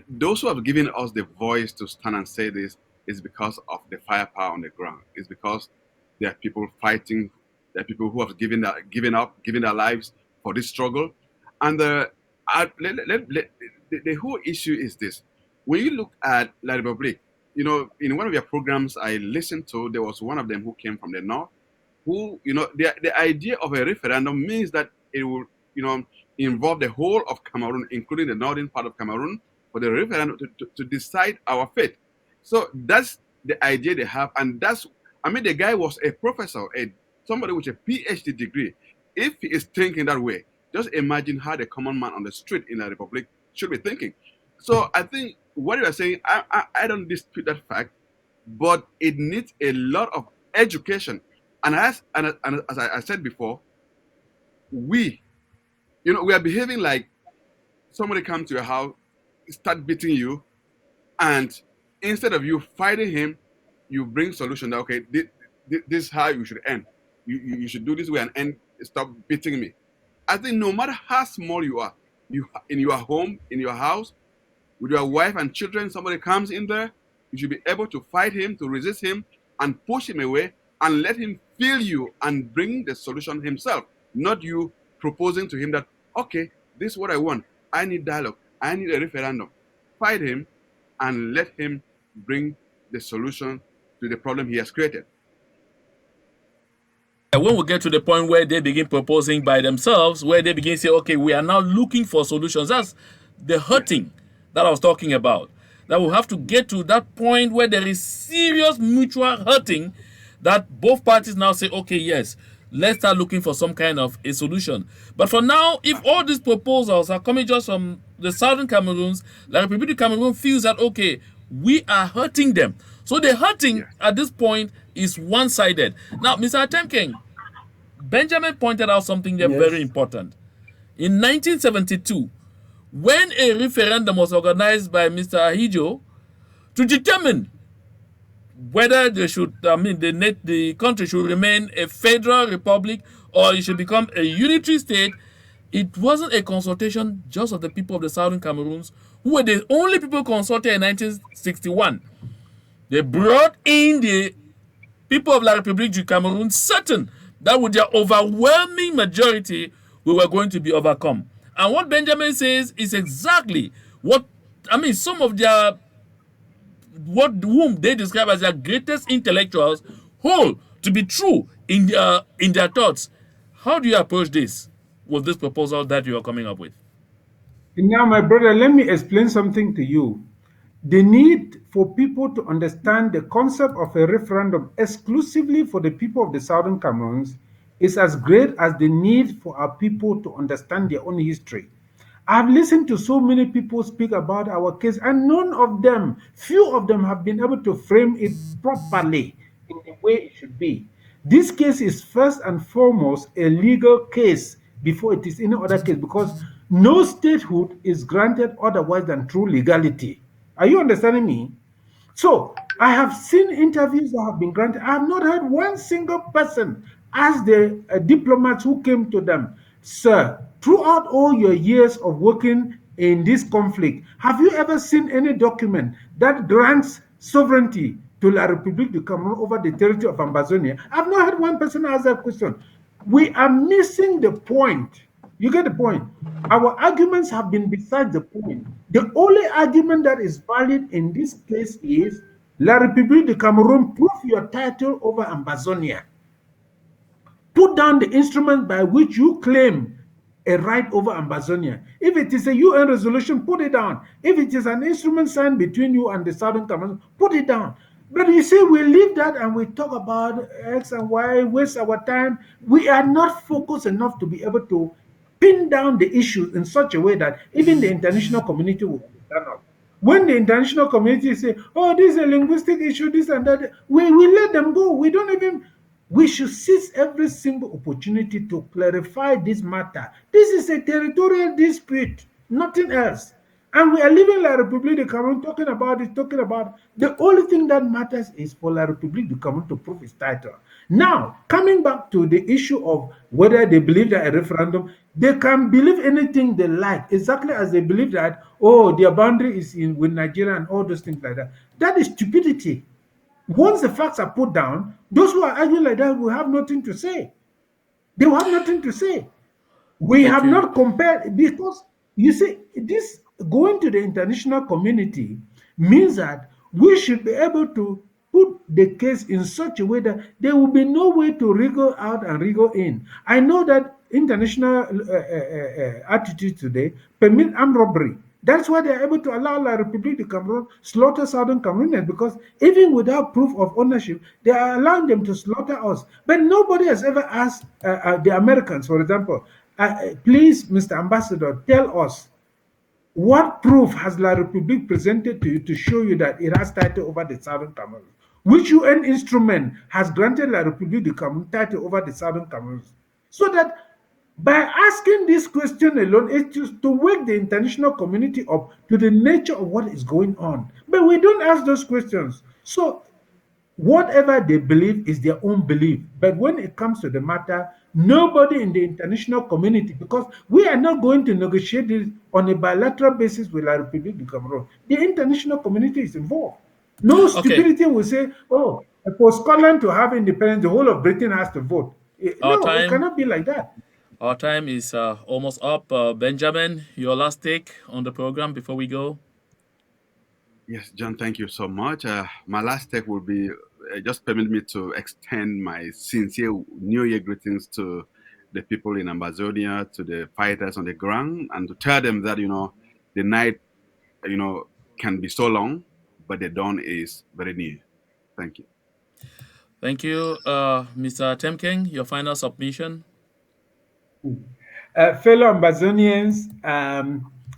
Speaker 3: those who have given us the voice to stand and say this is because of the firepower on the ground. It's because there are people fighting. There are people who have given their lives for this struggle. And the whole issue is this: when you look at La Republique, in one of your programs I listened to, there was one of them who came from the north, who, the idea of a referendum means that it will, involve the whole of Cameroon, including the northern part of Cameroon, for the referendum to decide our fate. So that's the idea they have, and the guy was a professor, somebody with a PhD degree. If he is thinking that way, just imagine how the common man on the street in the Republic should be thinking. So I think what you are saying, I don't dispute that fact, but it needs a lot of education. And as I said before, we, we are behaving like somebody comes to your house, start beating you, and instead of you fighting him, you bring solution that, okay, this is how you should end. You should do this way and end. Stop beating me. I think no matter how small you are, you in your home, in your house, with your wife and children, somebody comes in there, you should be able to fight him, to resist him, and push him away, and let him feel you and bring the solution himself, not you proposing to him that, okay, this is what I want. I need dialogue. I need a referendum. Fight him and let him bring the solution to the problem he has created.
Speaker 1: When we get to the point where they begin proposing by themselves, where they begin to say, okay, we are now looking for solutions, that's the
Speaker 3: Yeah.
Speaker 1: hurting that I was talking about. That we have to get to that point where there is serious mutual hurting, that both parties now say, okay, yes, let's start looking for some kind of a solution. But for now, if all these proposals are coming just from the southern Cameroons, La Republic of Cameroon feels that okay, we are hurting them. So the hurting
Speaker 3: Yes.
Speaker 1: at this point is one-sided. Now, Mr. Atemking, Benjamin pointed out something there very
Speaker 2: Yes.
Speaker 1: important. In 1972, when a referendum was organized by Mr. Ahijo to determine whether they should, the country should remain a federal republic or it should become a unitary state, it wasn't a consultation just of the people of the southern Cameroons, who were the only people consulted in 1961. They brought in the people of La République du Cameroon, certain that with their overwhelming majority, we were going to be overcome. And what Benjamin says is exactly what, some of their, what whom they describe as their greatest intellectuals hold to be true in their thoughts. How do you approach this with this proposal that you are coming up with?
Speaker 2: Now, my brother, let me explain something to you. The need for people to understand the concept of a referendum exclusively for the people of the Southern Cameroons is as great as the need for our people to understand their own history. I've listened to so many people speak about our case, and none of them, few of them, have been able to frame it properly in the way it should be. This case is first and foremost a legal case before it is any other case because no statehood is granted otherwise than through legality. Are you understanding me? So I have seen interviews that have been granted. I have not heard one single person ask the diplomats who came to them, sir, throughout all your years of working in this conflict, have you ever seen any document that grants sovereignty to La République du Cameroon over the territory of Ambazonia? I've not heard one person ask that question. We are missing the point. You get the point? Our arguments have been beside the point. The only argument that is valid in this case is La République de Cameroon, prove your title over Ambazonia. Put down the instrument by which you claim a right over Ambazonia. If it is a UN resolution, put it down. If it is an instrument signed between you and the Southern Cameroon, put it down. But you see, we leave that and we talk about X and Y, waste our time. We are not focused enough to be able to pin down the issues in such a way that even the international community will understand us. When the international community say, oh, this is a linguistic issue, this and that, we let them go. We don't even, we should seize every single opportunity to clarify this matter. This is a territorial dispute, nothing else. And we are living La République de Cameroon talking about it, talking about the only thing that matters is for La République de Cameroon to prove its title. Now, coming back to the issue of whether they believe that a referendum, they can believe anything they like, exactly as they believe that, oh, their boundary is in with Nigeria and all those things like that. That is stupidity. Once the facts are put down, those who are arguing like that will have nothing to say. They will have nothing to say. We have
Speaker 1: Okay.
Speaker 2: not compared because you see, this going to the international community means that we should be able to put the case in such a way that there will be no way to wriggle out and wriggle in. I know that international attitude today permit armed robbery. That's why they are able to allow La République de Cameroon slaughter Southern Cameroonians because even without proof of ownership, they are allowing them to slaughter us. But nobody has ever asked the Americans, for example, please, Mr. Ambassador, tell us what proof has La République presented to you to show you that it has title over the Southern Cameroon? Which UN instrument has granted La République de Cameroon title over the Southern Cameroon? So that by asking this question alone, it is to wake the international community up to the nature of what is going on. But we don't ask those questions. So whatever they believe is their own belief. But when it comes to the matter, nobody in the international community, because we are not going to negotiate this on a bilateral basis with La République du Cameroon. The international community is involved. No
Speaker 1: Okay.
Speaker 2: stupidity will say, oh, for Scotland to have independence, the whole of Britain has to vote.
Speaker 1: Our
Speaker 2: No, it
Speaker 1: time
Speaker 2: cannot be like that.
Speaker 1: our time is almost up. Benjamin, your last take on the program before we go.
Speaker 3: Yes, John, thank you so much. My last take will be just permit me to extend my sincere New Year greetings to the people in Amazonia, to the fighters on the ground, and to tell them that, the night, you know, can be so long, but the dawn is very near. Thank you.
Speaker 1: Thank you, Mr. Temking. Your final submission.
Speaker 2: Fellow Amazonians,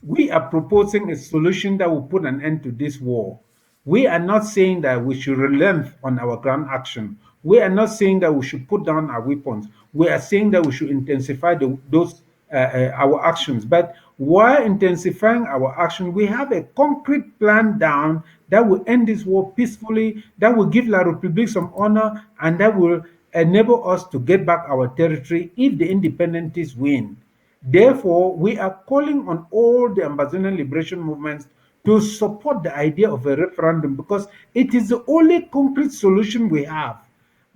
Speaker 2: we are proposing a solution that will put an end to this war. We are not saying that we should relent on our ground action. We are not saying that we should put down our weapons. We are saying that we should intensify those our actions. But while intensifying our action, we have a concrete plan down that will end this war peacefully, that will give La République some honor, and that will enable us to get back our territory if the independentists win. Therefore, we are calling on all the Amazonian liberation movements to support the idea of a referendum because it is the only concrete solution we have.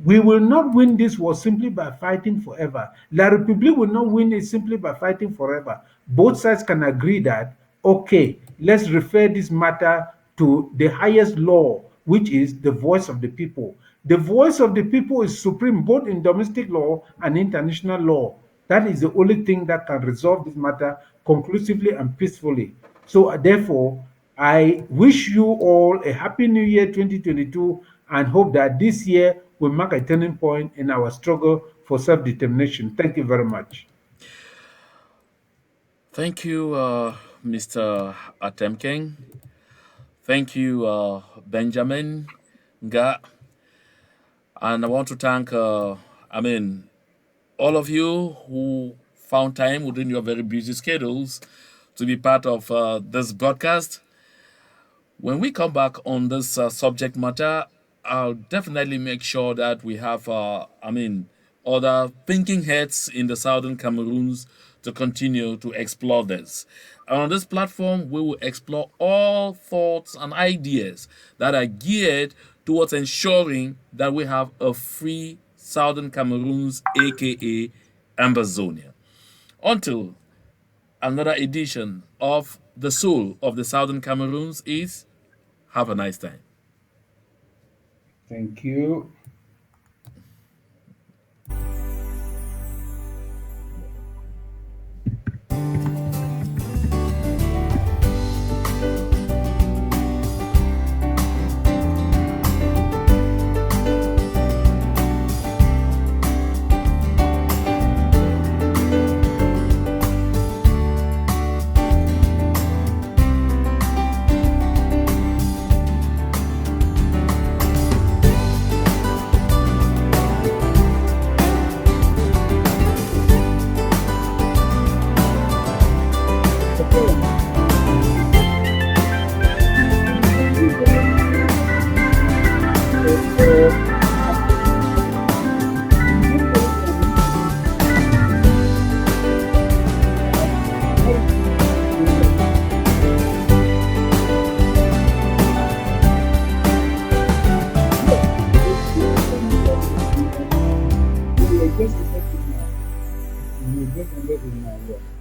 Speaker 2: We will not win this war simply by fighting forever. La République will not win it simply by fighting forever. Both sides can agree that, okay, let's refer this matter to the highest law, which is the voice of the people. The voice of the people is supreme both in domestic law and international law. That is the only thing that can resolve this matter conclusively and peacefully. So, therefore, I wish you all a happy new year 2022 and hope that this year will mark a turning point in our struggle for self determination. Thank you very much.
Speaker 1: Thank you, Mr. Atemking. Thank you, Benjamin Nga. And I want to thank, all of you who found time within your very busy schedules to be part of this broadcast. When we come back on this subject matter, I'll definitely make sure that we have, other thinking heads in the southern Cameroons to continue to explore this. And on this platform, we will explore all thoughts and ideas that are geared towards ensuring that we have a free southern Cameroons, aka Ambazonia. Until another edition of The Soul of the Southern Cameroons is have a nice time.
Speaker 2: Thank you. Just ended it now. You just ended it now. Yeah.